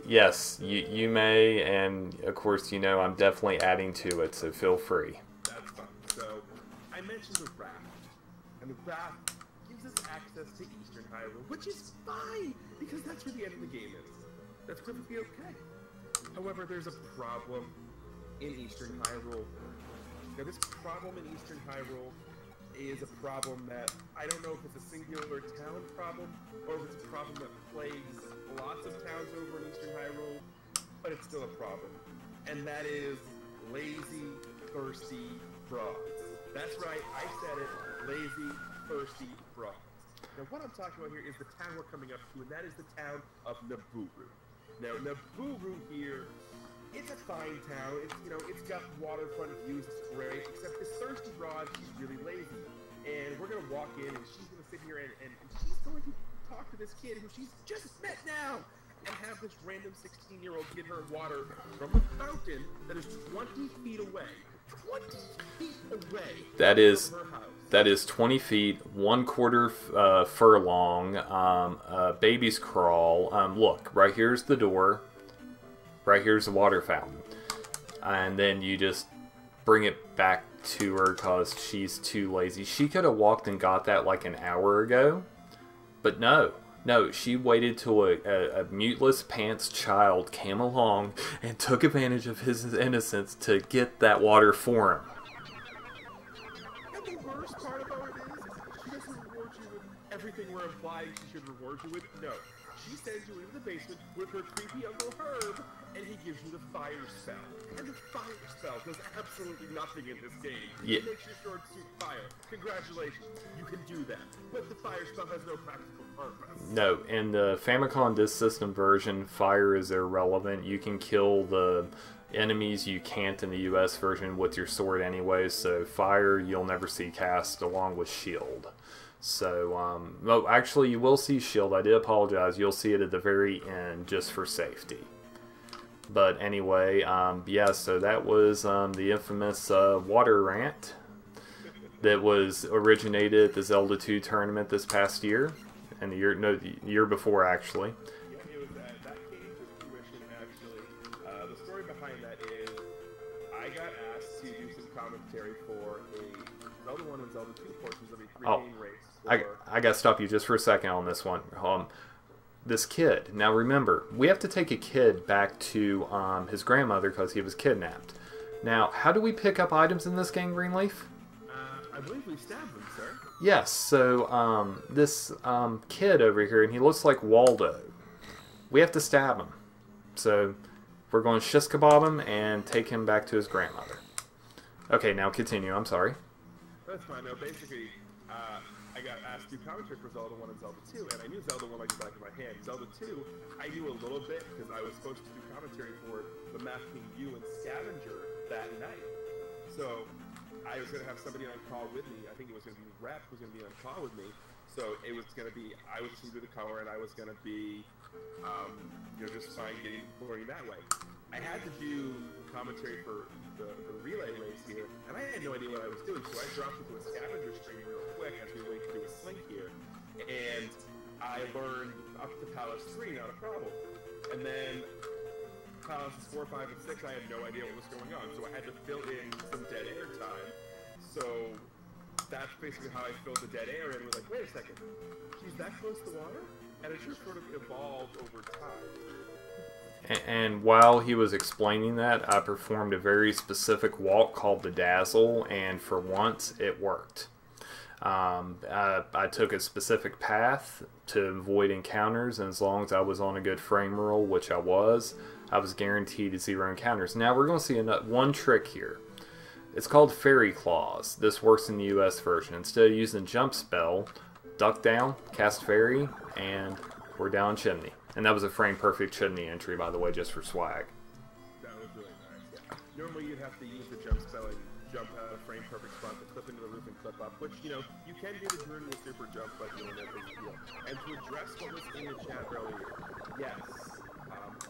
Yes, you may, and of course, I'm definitely adding to it, so feel free. That's fine. So, I mentioned the raft, and the raft gives us access to Eastern Hyrule, which is fine, because that's where the end of the game is. That's perfectly okay. However, there's a problem in Eastern Hyrule. Now, this problem in Eastern Hyrule is a problem that, I don't know if it's a singular town problem, or if it's a problem that plagues lots of towns over in Eastern Hyrule, but it's still a problem. And that is lazy, thirsty frogs. That's right, I said it, lazy, thirsty frogs. Now what I'm talking about here is the town we're coming up to, and that is the town of Nabooru. Now Nabooru here, it's a fine town, it's got waterfront views, it's great, except this thirsty frog, she's really lazy. And we're gonna walk in, and she's gonna sit here, and she's going to talk to this kid who she's just met now, and have this random 16-year-old give her water from a fountain that is 20 feet away. 20 feet away. That is from her house. That is 20 feet, 1/4 furlong, baby's crawl. Look, right here's the door. Right here's the water fountain. And then you just bring it back to her because she's too lazy. She could have walked and got that like an hour ago. But no, she waited till a muteless pants child came along and took advantage of his innocence to get that water for him. Everything we're implying she should reward you with? No. She sends you into the basement with her creepy Uncle Herb, and he gives you the fire spell. And the fire spell does absolutely nothing in this game. Yeah. It makes your sword shoot fire. Congratulations, you can do that. But the fire spell has no practical purpose. No, in the Famicom Disk System version, fire is irrelevant. You can kill the enemies you can't in the US version with your sword anyway, so fire you'll never see cast along with shield. So, no, actually you will see shield. I did apologize. You'll see it at the very end just for safety. But anyway, yeah, so that was the infamous water rant that was originated at the Zelda 2 tournament this past year. And the year before, actually. Yeah, it was that came to fruition, actually. The story behind that is I got asked to do some commentary for a Zelda 1 and Zelda 2 portions of a 3-game race. I gotta stop you just for a second on this one. This kid. Now remember, we have to take a kid back to his grandmother because he was kidnapped. Now, how do we pick up items in this game, Greenleaf? I believe we stabbed them, sir. Yes, so this kid over here, and he looks like Waldo. We have to stab him. So we're going to shish kebab him and take him back to his grandmother. Okay, now continue. I'm sorry. That's fine. No, basically, I got asked to do commentary for Zelda 1 and Zelda 2, and I knew Zelda 1 like the back of my hand. Zelda 2, I knew a little bit because I was supposed to do commentary for the Map King U and Scavenger that night. So I was going to have somebody on call with me. I think it was going to be Rep who was going to be on call with me. So it was going to be, I was just going to do the color, and I was going to be, just fine learning that way. I had to do commentary for the relay race here, and I had no idea what I was doing, so I dropped into a scavenger stream real quick as we went to do a slink here, and I learned up to Palace 3, not a problem. And then Palaces 4, 5, and 6, I had no idea what was going on, so I had to fill in some dead air time. So that's basically how I filled the dead air in. Was like, wait a second, she's that close to water? And it just sort of evolved over time. And while he was explaining that, I performed a very specific walk called the Dazzle, and for once, it worked. I took a specific path to avoid encounters, and as long as I was on a good frame roll, which I was guaranteed 0 encounters. Now, we're going to see one trick here. It's called Fairy Claws. This works in the US version. Instead of using jump spell, duck down, cast Fairy, and we're down chimney. And that was a frame-perfect chimney entry, by the way, just for swag. That was really nice, yeah. Normally you'd have to use the jump spell and jump out of a frame-perfect spot to clip into the roof and clip up, which, you can do the Dreaming Super jump, but you know, no big deal. And to address what was in the chat earlier, yes,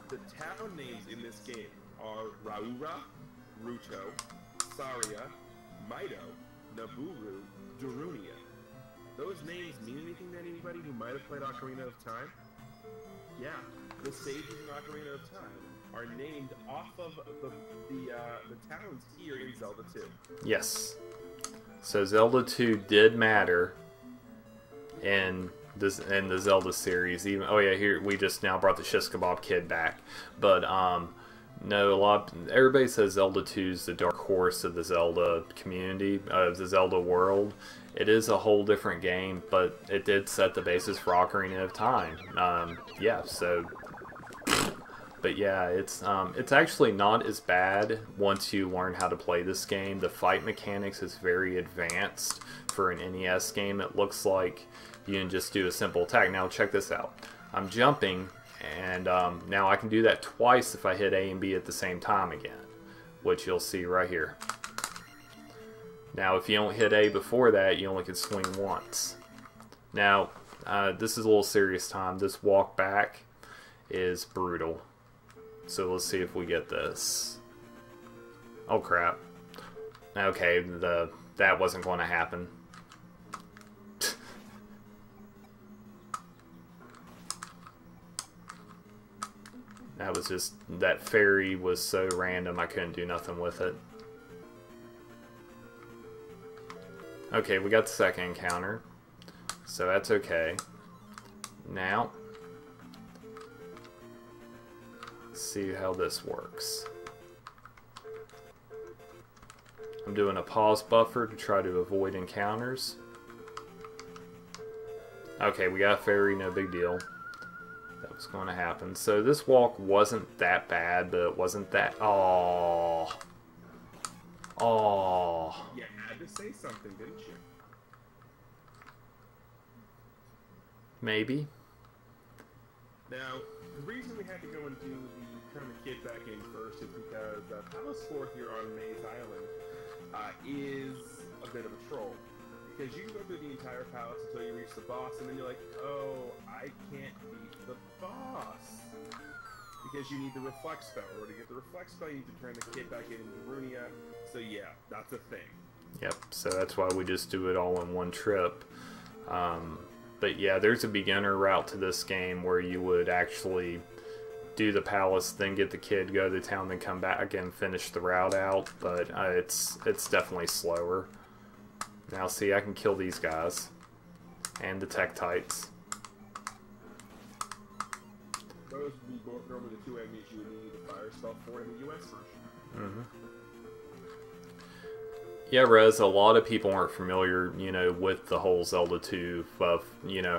the town names in this game are Raura, Ruto, Saria, Mido, Naburu, Darunia. Those names mean anything to anybody who might have played Ocarina of Time? Yeah, the sages in Ocarina of Time are named off of the towns here in Zelda 2. Yes. So Zelda 2 did matter in the Zelda series. Even here we just now brought the shish kebab kid back, but no, everybody says Zelda 2 is the dark horse of the Zelda community, of the Zelda world. It is a whole different game, but it did set the basis for Ocarina of Time. But yeah, it's actually not as bad once you learn how to play this game. The fight mechanics is very advanced for an NES game. It looks like you can just do a simple attack. Now check this out. I'm jumping, and now I can do that twice if I hit A and B at the same time again, which you'll see right here. Now, if you don't hit A before that, you only can swing once. Now, this is a little serious time. This walk back is brutal. So let's see if we get this. Oh crap. Okay, that wasn't going to happen. That was just, that fairy was so random I couldn't do nothing with it. Okay, we got the second encounter, so that's okay. Now, let's see how this works. I'm doing a pause buffer to try to avoid encounters. Okay, we got a fairy, no big deal. That was going to happen. So this walk wasn't that bad, but it wasn't that... Oh. You had to say something, didn't you? Maybe. Now, the reason we had to go and do the kind of kid back in first is because Palace 4 here on Maze Island is a bit of a troll. Because you can go through the entire palace until you reach the boss, and then you're like, oh, I can't beat the boss. Because you need the reflect spell. Or to get the reflect spell, you need to turn the kid back into Runia. So yeah, that's a thing. Yep, so that's why we just do it all in one trip. But yeah, there's a beginner route to this game where you would actually do the palace, then get the kid, go to town, then come back and finish the route out. But it's definitely slower. Now see, I can kill these guys. And the Tektites. Those would be normally the two enemies you would need a fire spell for in the US version. Yeah, Rez, a lot of people aren't familiar, with the whole Zelda 2 of,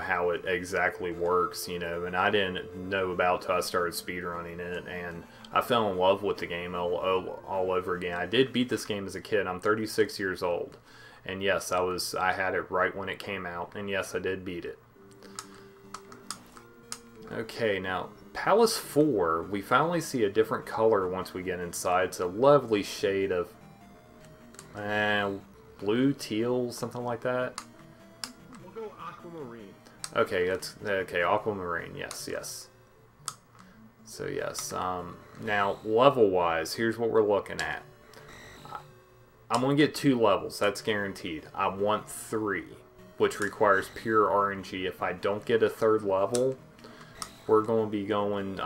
how it exactly works, and I didn't know about till I started speedrunning it, and I fell in love with the game all over again. I did beat this game as a kid. I'm 36 years old, and yes, I had it right when it came out, and yes, I did beat it. Okay, now, Palace 4, we finally see a different color once we get inside. It's a lovely shade of blue, teal, something like that. We'll go aquamarine. Okay, aquamarine. Yes. So yes. Now, level-wise, here's what we're looking at. I'm gonna get 2 levels. That's guaranteed. I want 3, which requires pure RNG. If I don't get a 3rd level, we're going to be going.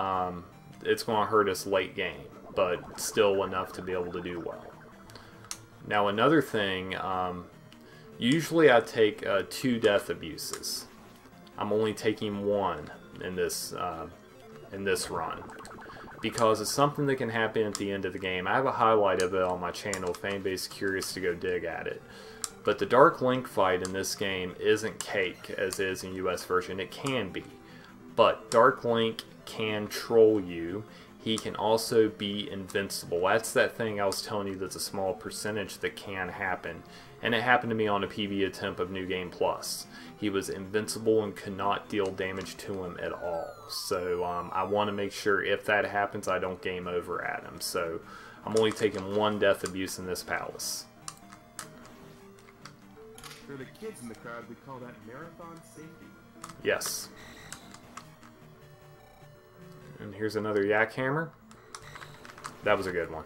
It's going to hurt us late game, but still enough to be able to do well. Now another thing, usually I take 2 death abuses. I'm only taking 1 in this run because it's something that can happen at the end of the game. I have a highlight of it on my channel if anybody's curious to go dig at it. But the Dark Link fight in this game isn't cake as is in US version. It can be, but Dark Link can troll you. He can also be invincible. That's that thing I was telling you that's a small percentage that can happen. And it happened to me on a PB attempt of New Game Plus. He was invincible and could not deal damage to him at all. So I want to make sure if that happens, I don't game over at him. So I'm only taking 1 death abuse in this palace. For the kids in the crowd, we call that marathon safety. Yes. And here's another yak hammer. That was a good one.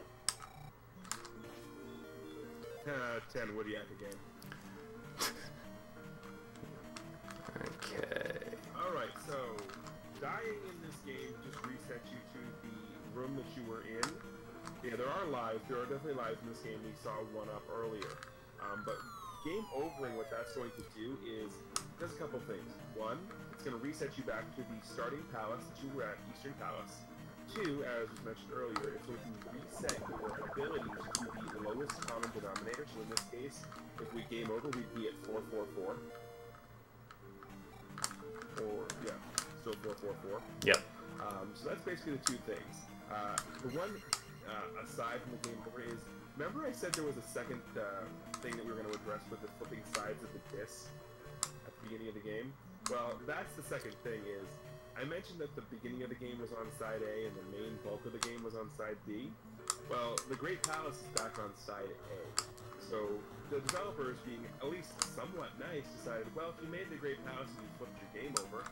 10 out of 10 wood yak again. Okay. Alright, so dying in this game just resets you to the room that you were in. Yeah, there are lives. There are definitely lives in this game. We saw one up earlier. But game overing, what that's going to do is does a couple things. 1, it's going to reset you back to the starting palace that you were at, Eastern Palace. 2, as was mentioned earlier, it's going to reset your abilities to the lowest common denominator. So in this case, if we game over, we'd be at 444. Or, yeah, still 444. Yep. So that's basically the 2 things. The one aside from the game over is, remember I said there was a second thing that we were going to address with the flipping sides of the disc at the beginning of the game? Well, that's the second thing is, I I mentioned that the beginning of the game was on side A and the main bulk of the game was on side B. Well, the Great Palace is back on side A. So the developers, being at least somewhat nice, decided, well, if you made the Great Palace and you flipped your game over,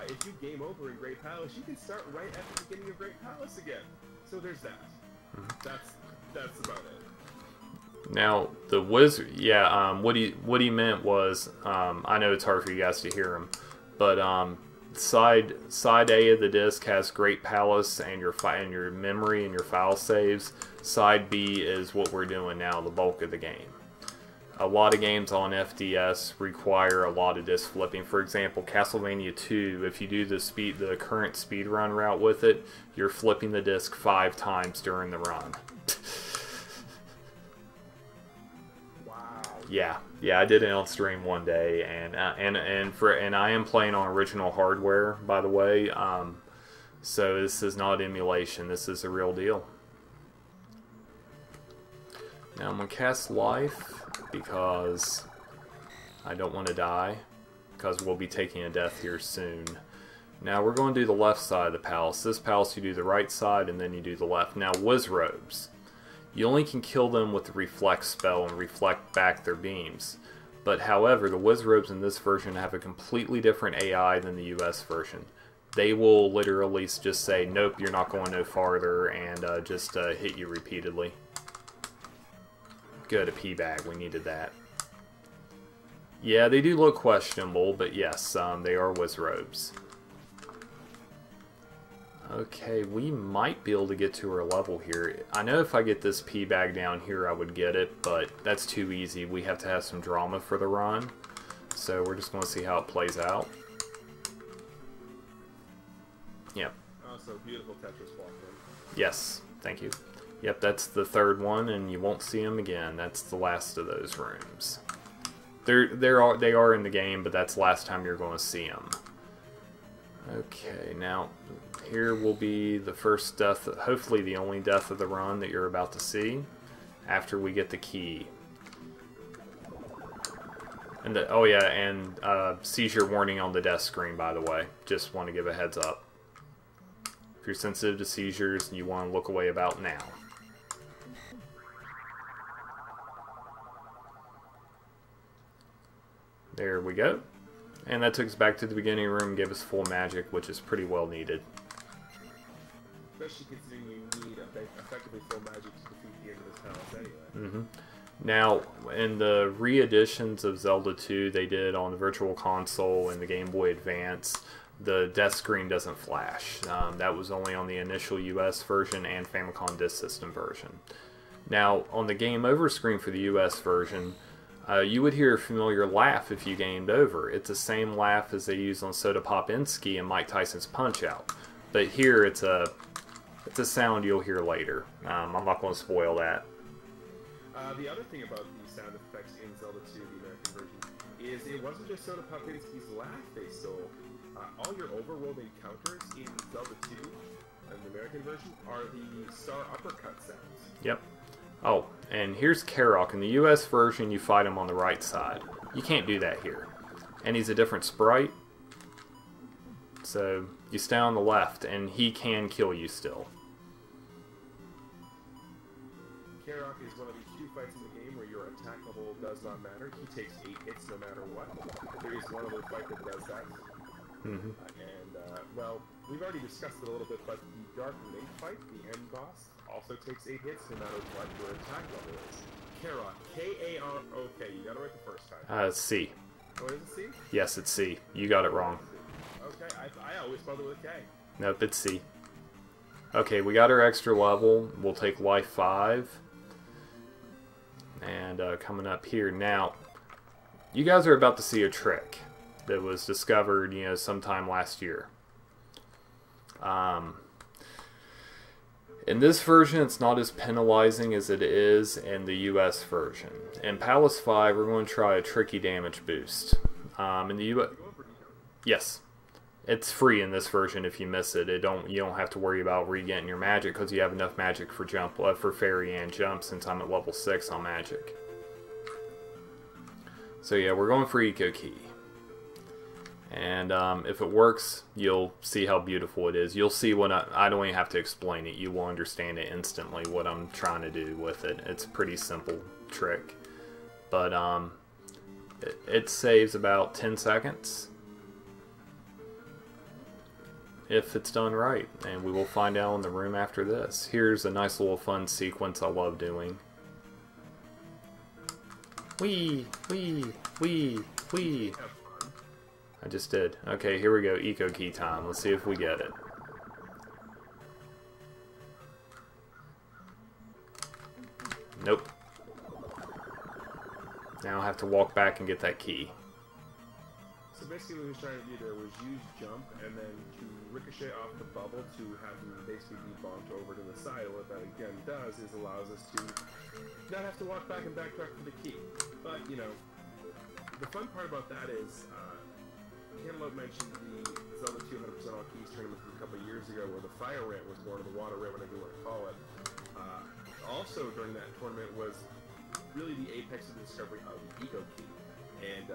if you game over in Great Palace, you can start right at the beginning of Great Palace again. So there's that. That's about it. Now the wizard, yeah. What he meant was, I know it's hard for you guys to hear him, but side A of the disc has Great Palace and your memory and your file saves. Side B is what we're doing now, the bulk of the game. A lot of games on FDS require a lot of disc flipping. For example, Castlevania 2, if you do the current speedrun route with it, you're flipping the disc 5 times during the run. Wow. Yeah, I did it on stream one day, and I am playing on original hardware, by the way. So this is not emulation. This is a real deal. Now I'm gonna cast life because I don't want to die, because we'll be taking a death here soon. Now we're going to do the left side of the palace. This palace you do the right side and then you do the left. Now Wizrobes, you only can kill them with the reflect spell and reflect back their beams. But however, the Wizrobes in this version have a completely different AI than the US version. They will literally just say, nope, you're not going no farther, and just hit you repeatedly. Good, a pea bag. We needed that. Yeah, they do look questionable, but yes, they are Wizrobes. Okay, we might be able to get to her level here. I know if I get this pea bag down here, I would get it, but that's too easy. We have to have some drama for the run, so we're just going to see how it plays out. Yep. Also, beautiful Tetris walk. Yes, thank you. Yep, that's the third one, and you won't see them again. That's the last of those rooms. They are in the game, but that's the last time you're going to see them. Okay, now here will be the first death, hopefully the only death of the run that you're about to see, after we get the key. And oh yeah, and seizure warning on the death screen, by the way. Just want to give a heads up. If you're sensitive to seizures, you want to look away about now. There we go. And that took us back to the beginning room, gave us full magic, which is pretty well needed. Especially considering you need effectively full magic to defeat the end of this palace anyway. Now, in the re-editions of Zelda 2 they did on the Virtual Console and the Game Boy Advance, the death screen doesn't flash. That was only on the initial US version and Famicom Disk System version. Now, on the Game Over screen for the US version, you would hear a familiar laugh if you gamed over. It's the same laugh as they use on Soda Pop Insky and Mike Tyson's Punch-Out. But here it's a sound you'll hear later. I'm not going to spoil that. The other thing about the sound effects in Zelda 2, the American version, is it wasn't just Soda Pop Insky's laugh they stole. All your overworld encounters in Zelda 2, and the American version, are the star uppercut sounds. Yep. Oh, and here's Karok. In the US version, you fight him on the right side. You can't do that here. And he's a different sprite. So, you stay on the left, and he can kill you still. Karok is one of the few fights in the game where your attack level does not matter. He takes 8 hits no matter what. There is one other fight that does that. Well, we've already discussed it a little bit, but the Dark Link fight, the end boss, also takes 8 hits no matter what your attack level is. Karok, K-A-R-O-K. You got it right the first time. It's C. Oh, is it C? Yes, it's C. You got it wrong. Okay, I always spelled it with a K. Nope, it's C. Okay, we got our extra level. We'll take life 5. And coming up here now, you guys are about to see a trick that was discovered, sometime last year. In this version, it's not as penalizing as it is in the US version. In Palace 5, we're going to try a tricky damage boost. In the US, yes, it's free in this version. If you miss it, you don't have to worry about re-getting your magic because you have enough magic for for fairy and jump. Since I'm at level 6 on magic. So yeah, we're going for Eco Key. And if it works, you'll see how beautiful it is. You'll see when I don't even have to explain it. You will understand it instantly what I'm trying to do with it. It's a pretty simple trick. But it saves about 10 seconds if it's done right. And we will find out in the room after this. Here's a nice little fun sequence I love doing. Wee, wee, wee, wee. I just did. Okay, here we go. Eco key time. Let's see if we get it. Nope. Now I have to walk back and get that key. So basically what he was trying to do there was use jump and then to ricochet off the bubble to have him basically be bonked over to the side. And what that again does is allows us to not have to walk back and backtrack for the key. But, you know, the fun part about that is Cantaloupeme mentioned the Zelda 200% All Keys tournament from a couple of years ago where the fire rant was born, or the water rant, whatever you want to call it. Also during that tournament was really the apex of the discovery of the Eco Key. And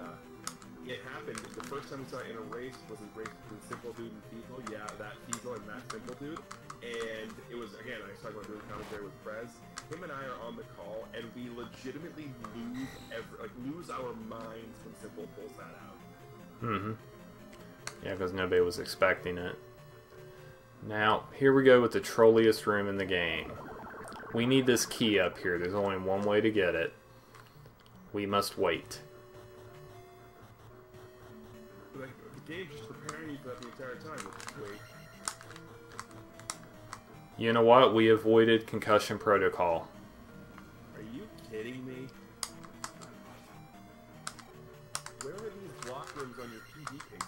it happened, the first time we saw it in a race was a race between Simple Dude and Feasel. Yeah, that Feasel and that Simple Dude. And it was, again, I was talking about doing commentary with Prez. Him and I are on the call, and we legitimately lose our minds when Simple pulls that out. Mm-hmm. Yeah, because nobody was expecting it. Now, here we go with the trolliest room in the game. We need this key up here. There's only one way to get it. We must wait. Like, the game's just preparing you for that the entire time. Just wait. You know what? We avoided concussion protocol. Are you kidding me? Where are these block rooms on your PD cases?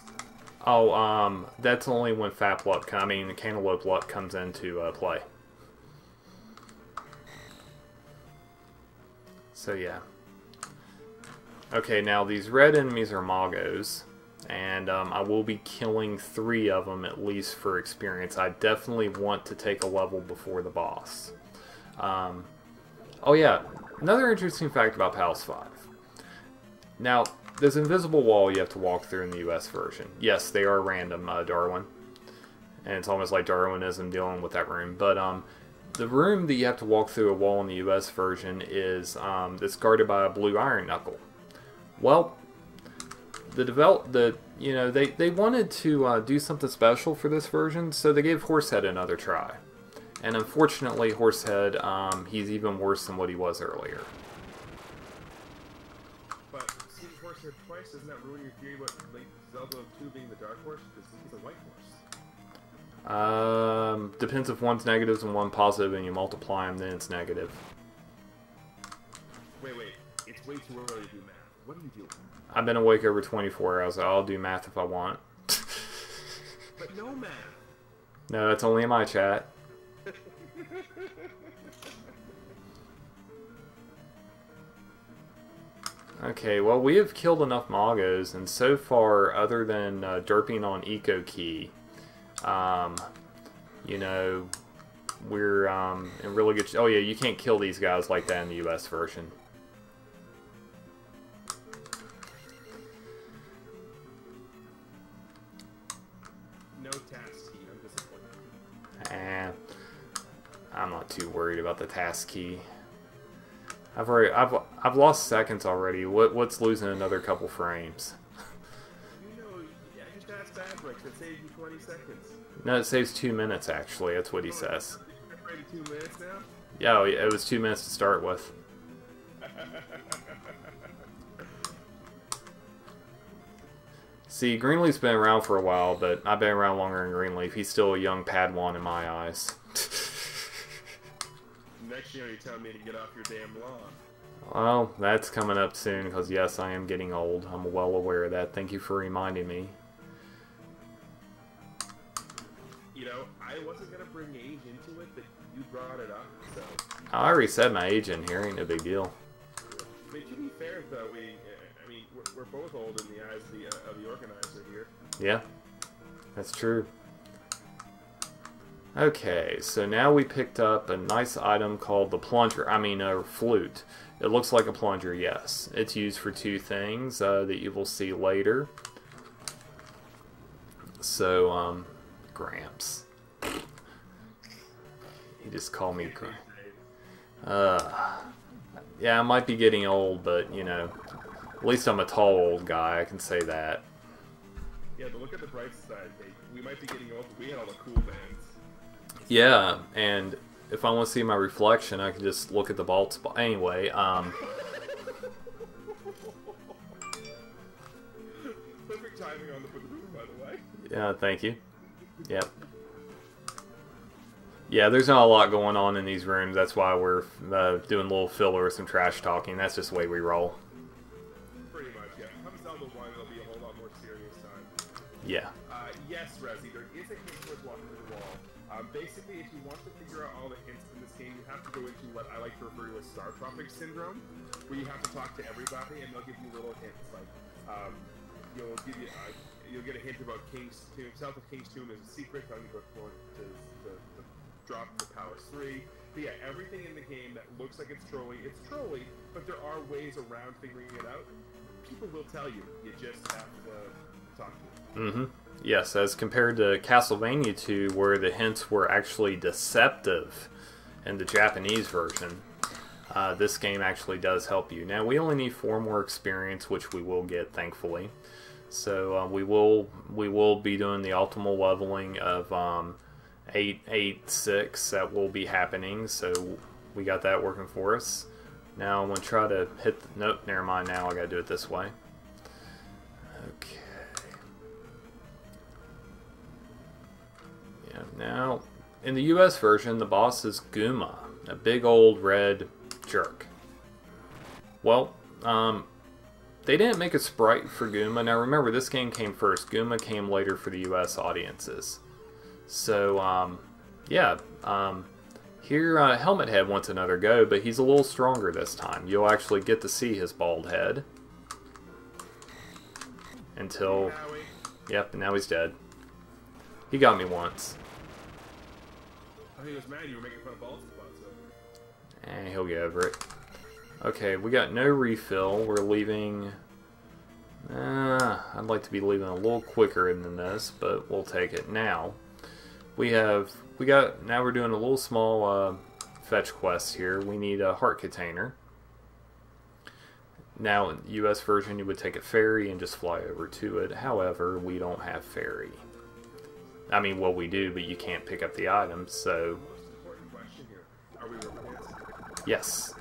Oh, that's only when FAP luck, the Cantaloupe luck comes into play. So yeah. Okay, now these red enemies are Moggos, and I will be killing 3 of them at least for experience. I definitely want to take a level before the boss. Oh yeah, another interesting fact about Palace 5. Now, there's an invisible wall you have to walk through in the US version. Yes, they are random, Darwin. And it's almost like Darwinism dealing with that room. But the room that you have to walk through a wall in the US version is that's guarded by a blue iron knuckle. Well, they wanted to do something special for this version, so they gave Horsehead another try. And unfortunately, Horsehead, he's even worse than what he was earlier. But seeing Horsehead twice, doesn't that ruin your theory about Zelda 2 being the Dark Horse? Because he's a white horse. Depends if one's negatives and one positive, and you multiply them, then it's negative. Wait. It's way too early to do math. What are you doing? I've been awake over 24 hours. I'll do math if I want. But no math. No, that's only in my chat. Okay, well, we have killed enough Moggos, and so far, other than derping on Eco Key, you know, we're in really good... Oh yeah, you can't kill these guys like that in the US version. No task key, I'm disappointed. I'm not too worried about the task key. I've lost seconds already. What's losing another couple frames? You know, I just asked Fabric that saved you 20 seconds. No, it saves 2 minutes actually. That's what he says. You're 2 minutes now? Yeah, it was 2 minutes to start with. See, Greenleaf's been around for a while, but I've been around longer than Greenleaf. He's still a young Padawan in my eyes. Next year, you're telling me to get off your damn lawn. Well, that's coming up soon, because yes, I am getting old. I'm well aware of that. Thank you for reminding me. You know, I wasn't going to bring age into it, but you brought it up, so... I already said my age in here. Ain't no big deal. But to be fair, though, we're both old in the eyes of the organizer here. Yeah, that's true. Okay, so now we picked up a nice item called the plunger. Flute. It looks like a plunger, yes. It's used for 2 things that you will see later. So, Gramps. He just called me Gramps. Yeah, I might be getting old, but, you know, at least I'm a tall old guy, I can say that. Yeah, but look at the bright side. We might be getting old, but we had all the cool bands. Yeah, and if I want to see my reflection, I can just look at the bald spot. Anyway, Perfect timing on the balloon, by the way. Yeah, thank you. Yep. Yeah, there's not a lot going on in these rooms. That's why we're doing a little filler with some trash talking. That's just the way we roll. Pretty much, yeah. Comes down to one, it'll be a whole lot more serious time. Yeah. Yes, Resi, there is a hint towards walking through the wall. Basically, if you want to figure out all the hints in this game, you have to go into what I like to refer to as Star Tropic Syndrome, where you have to talk to everybody, and they'll give you little hints. Like, you'll get a hint about King's Tomb. South of King's Tomb is a secret. Telling you about the drop the Palace 3. But yeah, everything in the game that looks like it's trolling, but there are ways around figuring it out. People will tell you. You just have to talk to them. Mm-hmm. Yes, as compared to Castlevania 2, where the hints were actually deceptive in the Japanese version, this game actually does help you. Now, we only need 4 more experience, which we will get, thankfully. So we will be doing the optimal leveling of 886. That will be happening. So we got that working for us. Now I'm gonna try to hit. Nope, never mind. Now I gotta do it this way. Okay. Yeah. Now, in the U.S. version, the boss is Goomba, a big old red jerk. Well, they didn't make a sprite for Goomba. Now remember, this game came first. Goomba came later for the US audiences. So, yeah. Here, Helmet Head wants another go, but he's a little stronger this time. You'll actually get to see his bald head. Until... Yep, and now he's dead. He got me once. Oh, he was mad you were making fun of bald spots. And he'll get over it. Okay, we got no refill. We're leaving... I'd like to be leaving a little quicker than this, but we'll take it. Now, now we're doing a little small fetch quest here. We need a heart container. Now, in the US version, you would take a ferry and just fly over to it. However, we don't have ferry. I mean, well, we do, but you can't pick up the items, so... Most important question here. Are we river dancing? Yes.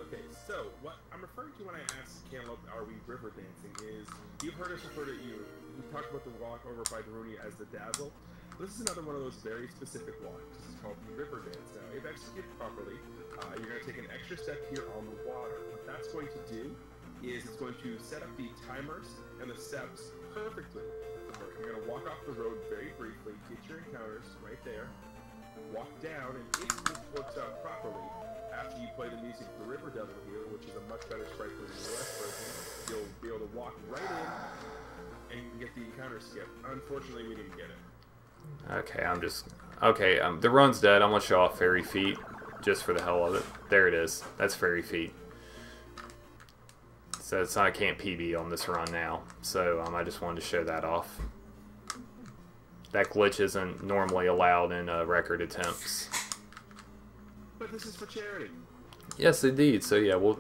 Okay, so what I'm referring to when I ask Cantaloupe, are we river dancing, is you've heard us refer to you. We talked about the walk over by Daruni as the Dazzle. This is another one of those very specific walks. This is called the river dance. Now, if executed properly, you're going to take an extra step here on the water. What that's going to do is it's going to set up the timers and the steps perfectly. You're going to walk off the road very briefly, get your encounters right there, walk down, and if this works out properly, after you play the music of the River Devil here, which is a much better sprite than the US version, you'll be able to walk right in and get the encounter skip. Unfortunately, we didn't get it. Okay, okay, the run's dead. I'm gonna show off Fairy Feet just for the hell of it. There it is. That's Fairy Feet. So I can't PB on this run now. So I just wanted to show that off. That glitch isn't normally allowed in record attempts. But this is for charity. Yes, indeed. So yeah, we'll...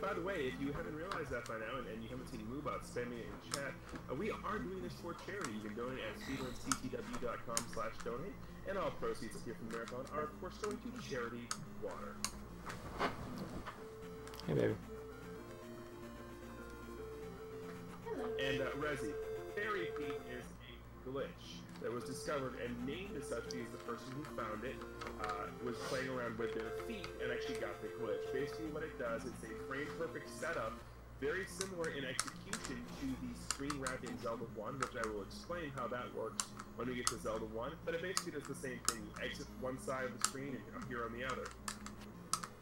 By the way, if you haven't realized that by now, and you haven't seen Moobot spamming it in chat, we are doing this for charity. You can donate at SpeedrunCTW.com/donate, and all proceeds here from the marathon are, of course, going to charity water. Hey, baby. And Rezi, Fairy Feet is a glitch that was discovered and named as such because the person who found it was playing around with their feet and actually got the glitch. Basically what it does, it's a frame-perfect setup, very similar in execution to the screen wrap in Zelda 1, which I will explain how that works when we get to Zelda 1, but it basically does the same thing. You exit one side of the screen and appear on the other.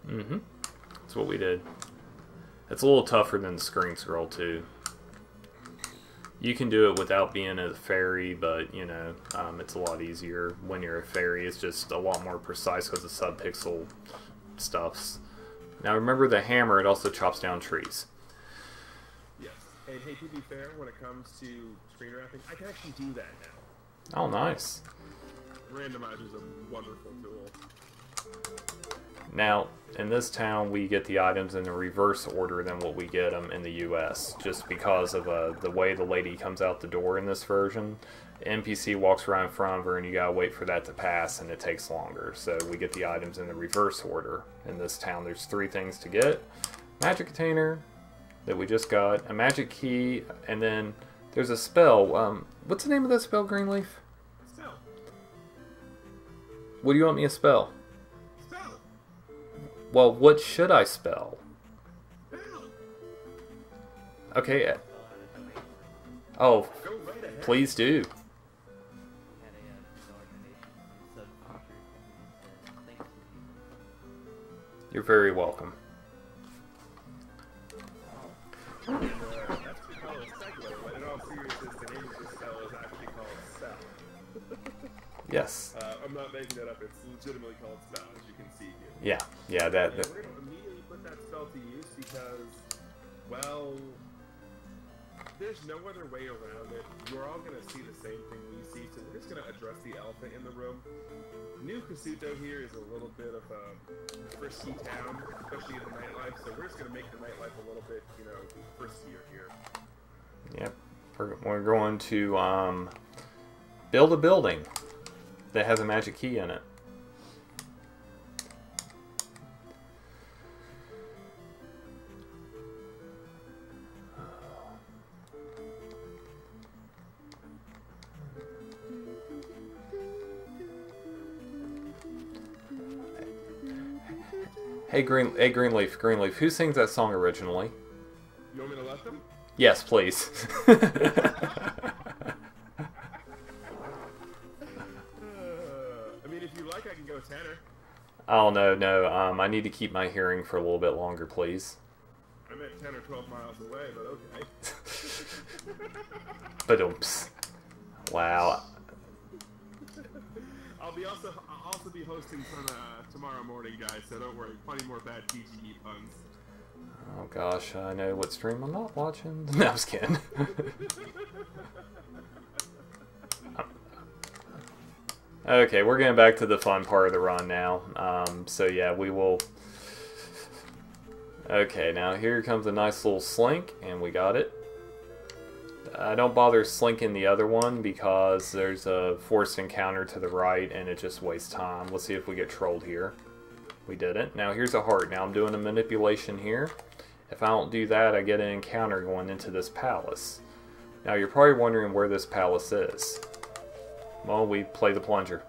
Mm-hmm. That's what we did. It's a little tougher than the screen scroll, too. You can do it without being a fairy, but, you know, it's a lot easier when you're a fairy. It's just a lot more precise because of sub-pixel stuffs. Now, remember the hammer, it also chops down trees. Yes. And hey, to be fair, when it comes to screen wrapping, I can actually do that now. Oh, nice. Randomizer is a wonderful tool. Now, in this town, we get the items in the reverse order than what we get them in the US, just because of the way the lady comes out the door in this version. The NPC walks around in front of her, and you gotta wait for that to pass, and it takes longer. So we get the items in the reverse order. In this town, there's 3 things to get. Magic container that we just got, a magic key, and then there's a spell. What's the name of that spell, Greenleaf? Spell. What do you want me to spell? Spell. Well, what should I spell? Spell. Okay. Oh, Go right ahead. please do. You're very welcome. That's what we call a secular, but in all seriousness, the name of this spell is actually called Spell. Yes. I'm not making that up. It's legitimately called Spell, as you can see here. Yeah. Yeah. That. And we're going to immediately put that spell to use because, well, there's no other way around it. You're all going to see the same thing we see, so we're just going to address the elephant in the room. New Kasuto here is a little bit of a frisky town, especially in the nightlife, so we're just going to make the nightlife a little bit, you know, friskier here. Yep. We're going to build a building that has a magic key in it. Hey Greenleaf, who sings that song originally? You want me to let them? Yes, please. I mean, if you like, I can go tenor. Oh no, I need to keep my hearing for a little bit longer, please. I'm at 10 or 12 miles away, but okay. But oops. Wow. I'll also be hosting some tomorrow morning, guys. So don't worry. Plenty more bad TGE puns. Oh gosh, I know what stream I'm not watching. No, I was kidding. Okay, we're getting back to the fun part of the run now. So yeah, we will. Okay, now here comes a nice little slink, and we got it. I don't bother slinking the other one because there's a forced encounter to the right and it just wastes time. Let's see if we get trolled here. We didn't. Now here's a heart. Now I'm doing a manipulation here. If I don't do that, I get an encounter going into this palace. Now you're probably wondering where this palace is. Well, we play the plunger.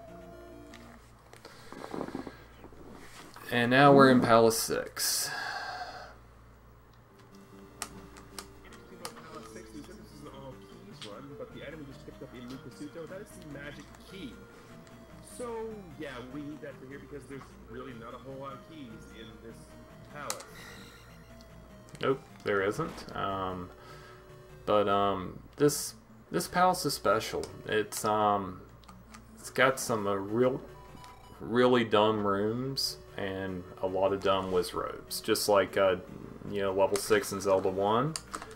And now we're in Palace 6. That is the magic key. So, yeah, we need that for here because there's really not a whole lot of keys in this palace. Nope, there isn't. This palace is special. It's got some really dumb rooms and a lot of dumb wizrobes. Just like you know, level 6 in Zelda 1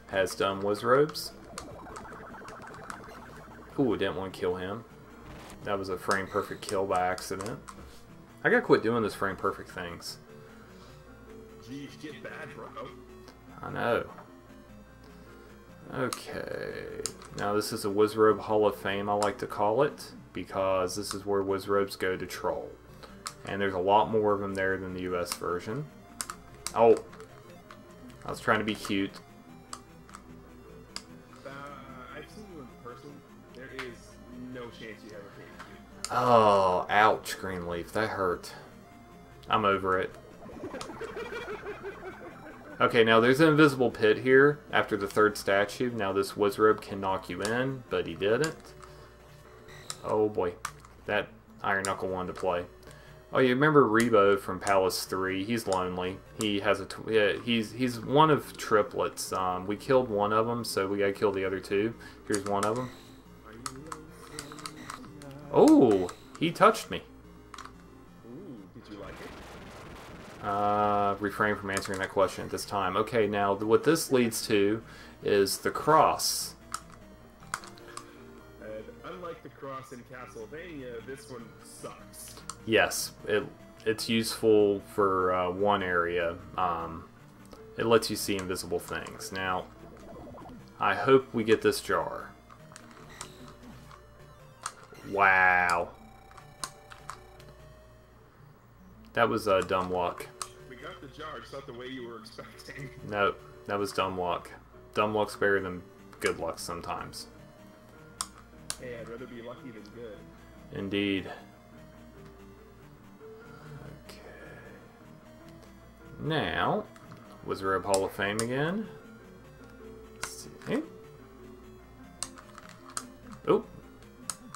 has dumb wizrobes. Ooh, didn't want to kill him. That was a frame perfect kill by accident. I gotta quit doing this frame perfect things. Geez, get bad, bro. I know. Okay. Now this is a Wizrobe Hall of Fame, I like to call it, because this is where Wizrobes go to troll. And there's a lot more of them there than the US version. Oh. I was trying to be cute. I've seen you in person. There is no chance you ever came to. Oh, ouch, Greenleaf. That hurt. I'm over it. Okay, now there's an invisible pit here after the 3rd statue. Now this Wizrobe can knock you in, but he didn't. Oh boy. That Iron Knuckle wanted to play. Oh, you remember Rebo from Palace 3? He's lonely. He has a he's one of triplets. We killed one of them, so we gotta kill the other 2. Here's one of them. Oh, he touched me. Ooh, did you like Refrain from answering that question at this time. Okay, now what this leads to is the cross. And unlike the cross in Castlevania, this one sucks. Yes, it's useful for one area. It lets you see invisible things. Now, I hope we get this jar. Wow. That was dumb luck. We got the jar, just not the way you were expecting. Nope, that was dumb luck. Dumb luck's better than good luck sometimes. Hey, I'd rather be lucky than good. Indeed. Okay. Now, Wizard Hall of Fame again. Let's see. Oh.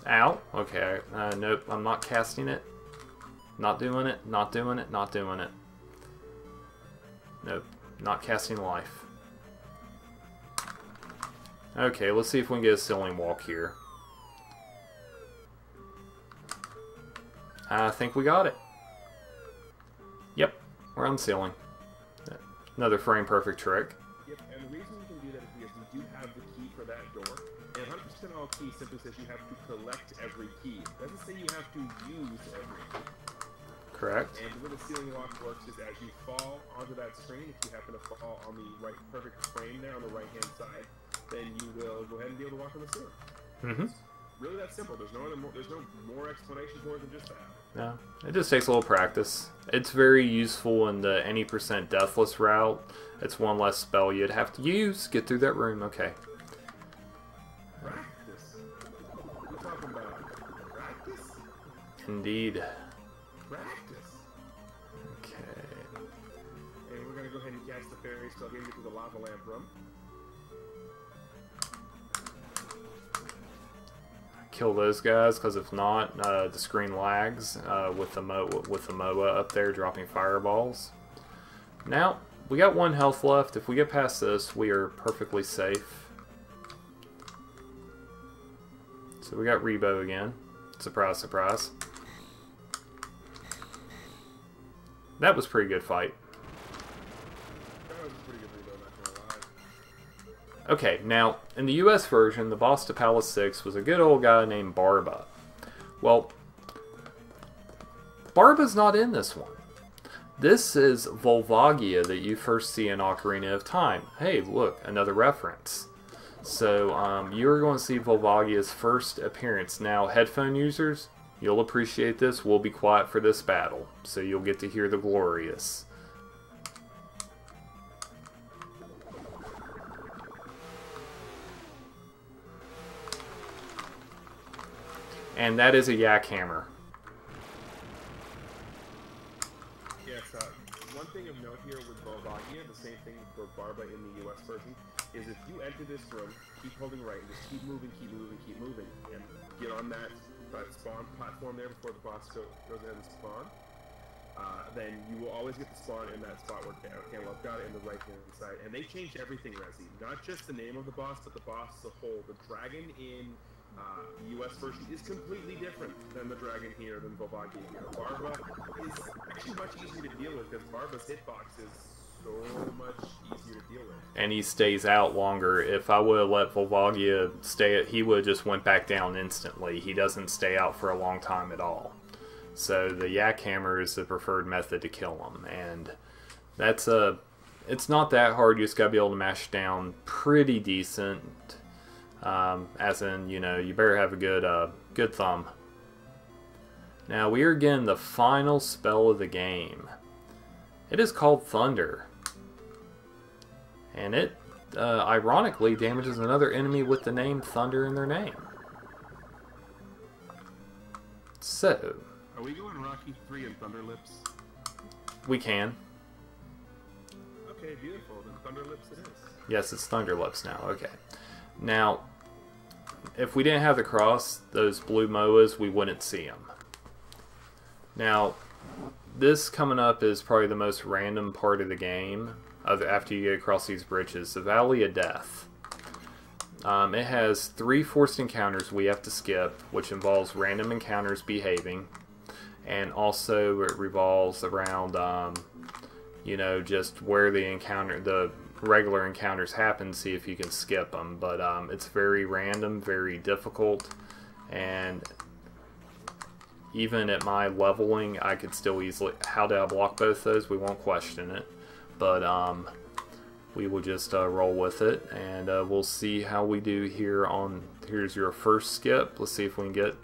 Ow. Okay. Nope, I'm not casting it. Not doing it, not doing it, not doing it. Nope, not casting life. Okay, let's see if we can get a ceiling walk here. I think we got it. Yep, we're on ceiling. Another frame perfect trick. Yep, and the reason we can do that is because we do have the key for that door. And 100% all keys simply says you have to collect every key. It doesn't say you have to use every key. Correct. And the way the ceiling walk works is as you fall onto that screen, if you happen to fall on the right perfect frame there on the right hand side, then you will go ahead and be able to walk on the ceiling. Mm-hmm. Really that simple. There's no more explanation for it than just that. No, it just takes a little practice. It's very useful in the any % deathless route. It's one less spell you'd have to use. Get through that room. Okay. Practice? What are you talking about? Practice? Indeed. Practice? Okay. And we're going to go ahead and cast the fairy spell here to the lava lamp room. Kill those guys, because if not, the screen lags with the MOA up there dropping fireballs. Now, we got 1 health left. If we get past this, we are perfectly safe. So we got Rebo again. Surprise, surprise. That was a pretty good fight. That was a pretty good Rebo, not gonna lie. Okay, now, in the US version, the boss to Palace 6 was a good old guy named Barba. Well, Barba's not in this one. This is Volvagia that you first see in Ocarina of Time. Hey, look, another reference. So, you're going to see Volvagia's first appearance. Now, headphone users, you'll appreciate this. We'll be quiet for this battle, so you'll get to hear the glorious. And that is a yak hammer. Yes, one thing of note here with Volvagia, the same thing for Barba in the US version, is if you enter this room, keep holding right, and just keep moving, keep moving, keep moving, and get on that spawn platform there before the boss goes ahead and spawn, then you will always get the spawn in that spot where Cantaloupeme got it in the right-hand side. And they changed everything, Resi. Not just the name of the boss, but the boss as a whole. The dragon in US version is completely different than the dragon here, than Volvagia here. Barba is actually much easier to deal with because Barba's hitbox is so much easier to deal with. And he stays out longer. If I would have let Volvagia stay, he would have just went back down instantly. He doesn't stay out for a long time at all. So the yak hammer is the preferred method to kill him, and that's it's not that hard. You just gotta be able to mash down pretty decent. As in, you know, you better have a good thumb. Now we are getting the final spell of the game. It is called Thunder, and it ironically damages another enemy with the name Thunder in their name. So, are we going Rocky 3 and Thunder Lips? We can. Okay, beautiful. Then Thunder Lips it is. Yes, it's Thunder Lips now. Okay. Now, if we didn't have the cross, those blue MOAs, we wouldn't see them. Now, this coming up is probably the most random part of the game after you get across these bridges. The Valley of Death. It has 3 forced encounters we have to skip, which involves random encounters behaving, and also it revolves around you know, just where the regular encounters happen, see if you can skip them. But it's very random, very difficult, and even at my leveling, I could still easily... How did I block both those? We won't question it. But we will just roll with it, and we'll see how we do here on... Here's your first skip. Let's see if we can get...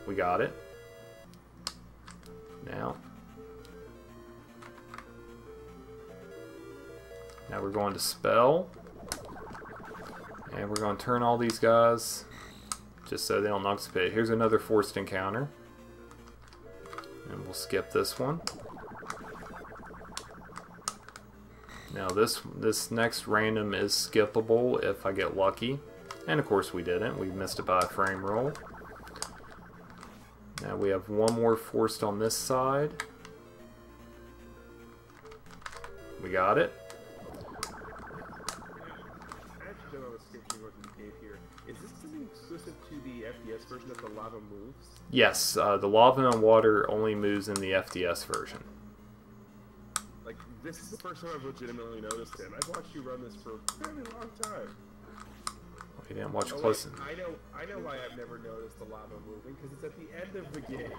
We got it. Now we're going to spell. And we're going to turn all these guys... just so they don't knock us pit. Here's another forced encounter. And we'll skip this one. Now this next random is skippable if I get lucky. And of course we didn't. We missed it by a frame roll. Now we have one more forced on this side. We got it. Is this something exclusive to the FDS version that the lava moves? Yes, the lava and water only moves in the FDS version. Like, this is the first time I've legitimately noticed it. I've watched you run this for a fairly long time. We didn't watch close. I know why I've never noticed the lava moving, because it's at the end of the game.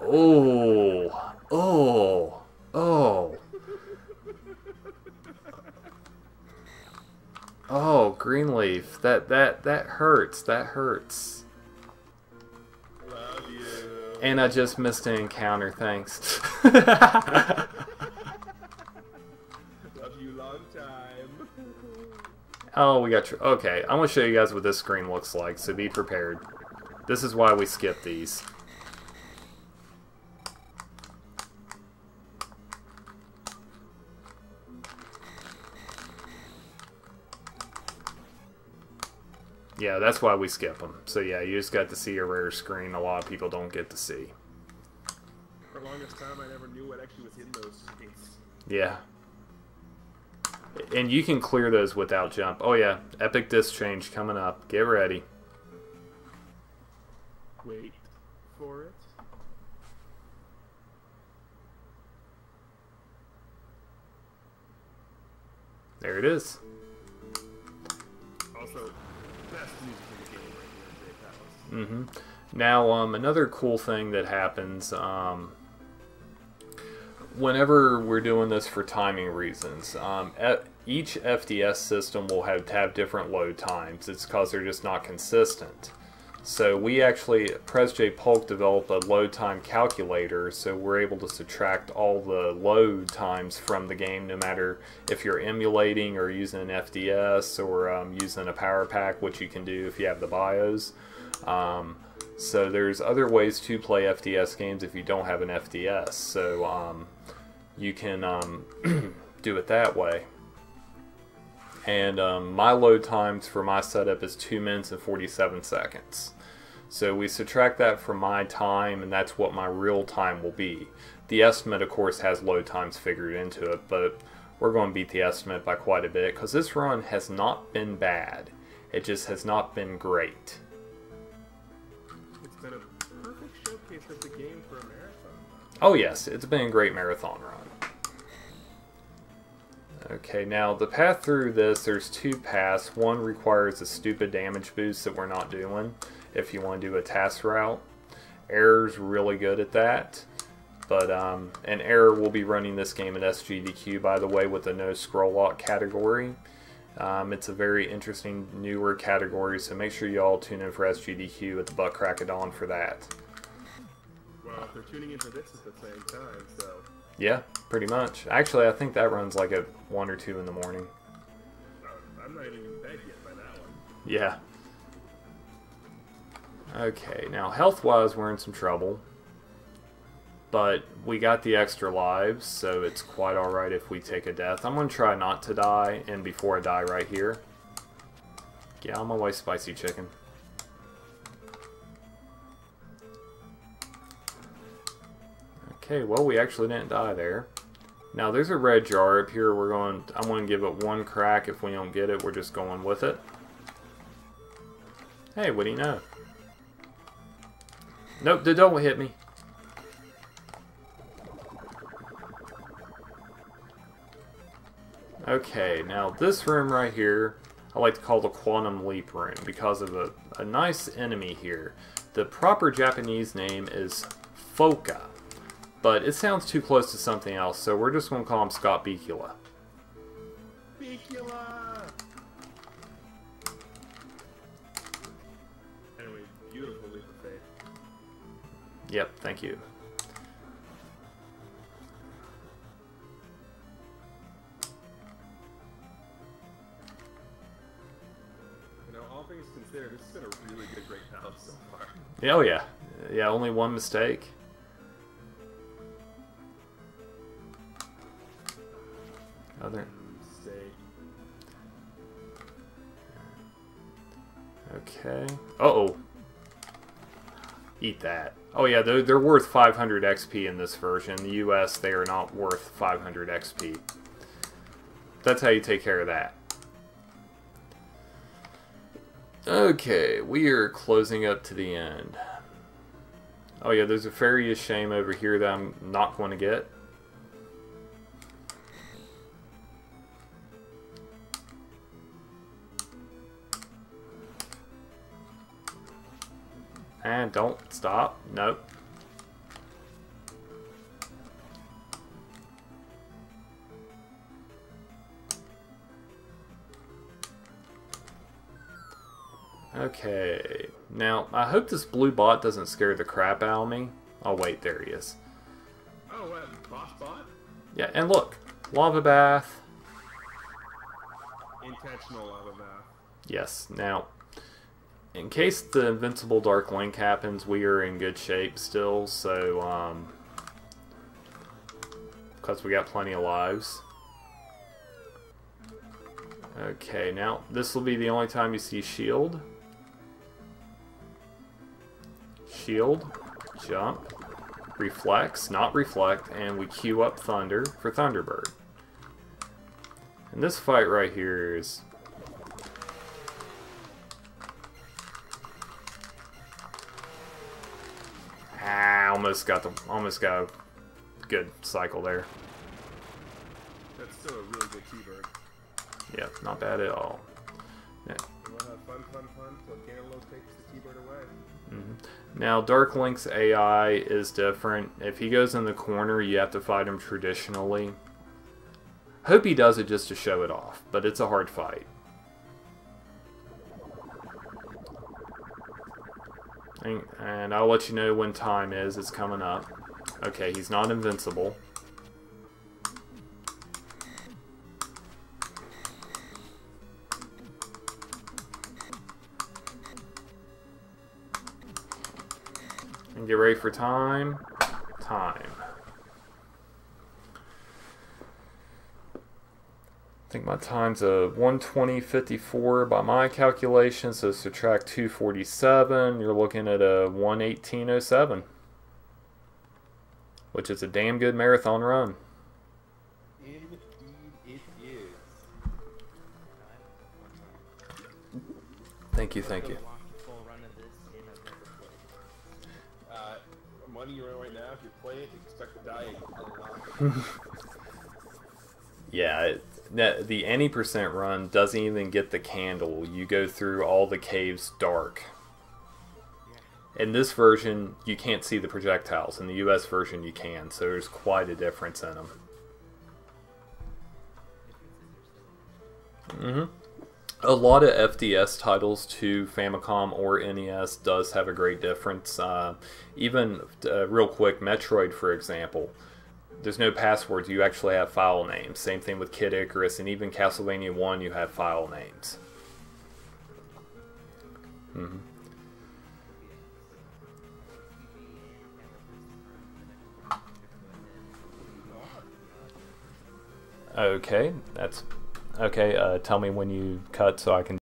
Oh, oh, oh. Oh, Greenleaf, that hurts. That hurts. Love you. And I just missed an encounter. Thanks. Love you long time. Oh, we got... Okay, I'm going to show you guys what this screen looks like, so be prepared. This is why we skip these. Yeah, that's why we skip them. So yeah, you just got to see a rare screen a lot of people don't get to see. For the longest time, I never knew what actually was in those screens. Yeah. And you can clear those without jump. Oh yeah, epic disc change coming up. Get ready. Wait for it. There it is. Also, best music in the game right here in Jay Palace. Now, another cool thing that happens whenever we're doing this for timing reasons, each FDS system will have different load times. It's because they're just not consistent. So we actually, PresJ Polk developed a load time calculator, so we're able to subtract all the load times from the game, no matter if you're emulating or using an FDS or using a power pack, which you can do if you have the BIOS. So there's other ways to play FDS games if you don't have an FDS. So you can do it that way. And my load times for my setup is 2 minutes and 47 seconds. So we subtract that from my time, and that's what my real time will be. The estimate, of course, has load times figured into it, but we're going to beat the estimate by quite a bit, because this run has not been bad. It just has not been great. It's been a perfect showcase of the game for a marathon. Oh yes, it's been a great marathon run. Okay, now the path through this, there's two paths. One requires a stupid damage boost that we're not doing if you want to do a task route. Error's really good at that. But an Error will be running this game at SGDQ, by the way, with the no scroll lock category. It's a very interesting newer category, so make sure you all tune in for SGDQ at the butt crack of dawn for that. Well, if they're tuning in for this at the same time, so... Yeah, pretty much. Actually, I think that runs like at 1 or 2 in the morning. I'm not even in bed yet by that one. Yeah. Okay, now health-wise, we're in some trouble. But we got the extra lives, so it's quite alright if we take a death. I'm going to try not to die, and before I die right here. Get out of my way, spicy chicken. Okay, well, we actually didn't die there. Now, there's a red jar up here. I'm going to give it one crack. If we don't get it, we're just going with it. Hey, what do you know? Nope, don't hit me. Okay, now this room right here, I like to call the Quantum Leap room because of a nice enemy here. The proper Japanese name is Foka, but it sounds too close to something else, so we're just going to call him Scott Bicula. Bicula! Anyway, beautiful leap of faith. Yep, thank you. All things considered, this has been a really good great battle so far. Oh yeah. Yeah, only one mistake. Other mistake. Okay. Uh-oh. Eat that. Oh yeah, they're worth 500 XP in this version. In the US, they are not worth 500 XP. That's how you take care of that. Okay, we are closing up to the end. Oh yeah, there's a Fairy of Shame over here that I'm not going to get. And don't stop. Nope. Okay, now I hope this blue bot doesn't scare the crap out of me. Oh wait, there he is. Oh, what? Boss bot? Yeah, and look, lava bath. Intentional lava bath. Yes, now, in case the Invincible Dark Link happens, we are in good shape still, so, because we got plenty of lives. Okay, now, this will be the only time you see shield. Shield, jump, reflex, not reflect, and we queue up Thunder for Thunderbird. And this fight right here is... almost got a good cycle there. That's still a really good T-bird. Yep, not bad at all. Yeah. You wanna have fun till Cantaloupeme takes the T-bird away. Now, Dark Link's AI is different. If he goes in the corner, you have to fight him traditionally. Hope he does it just to show it off, but it's a hard fight. And I'll let you know when time is. It's coming up. Okay, he's not invincible. And get ready for time. Time. I think my time's a 1:20:54 by my calculation, so subtract 2:47, you're looking at a 1:18:07, which is a damn good marathon run. Indeed it is. Thank you, thank you. I'm letting you know right now, if you play it, expect to die a lot. Yeah, the any percent run doesn't even get the candle. You go through all the caves dark. In this version, you can't see the projectiles. In the US version, you can. So there's quite a difference in them. A lot of FDS titles to Famicom or NES does have a great difference. Even, real quick, Metroid, for example. There's no passwords, you actually have file names. Same thing with Kid Icarus, and even Castlevania 1, you have file names. Okay, that's... Okay, tell me when you cut so I can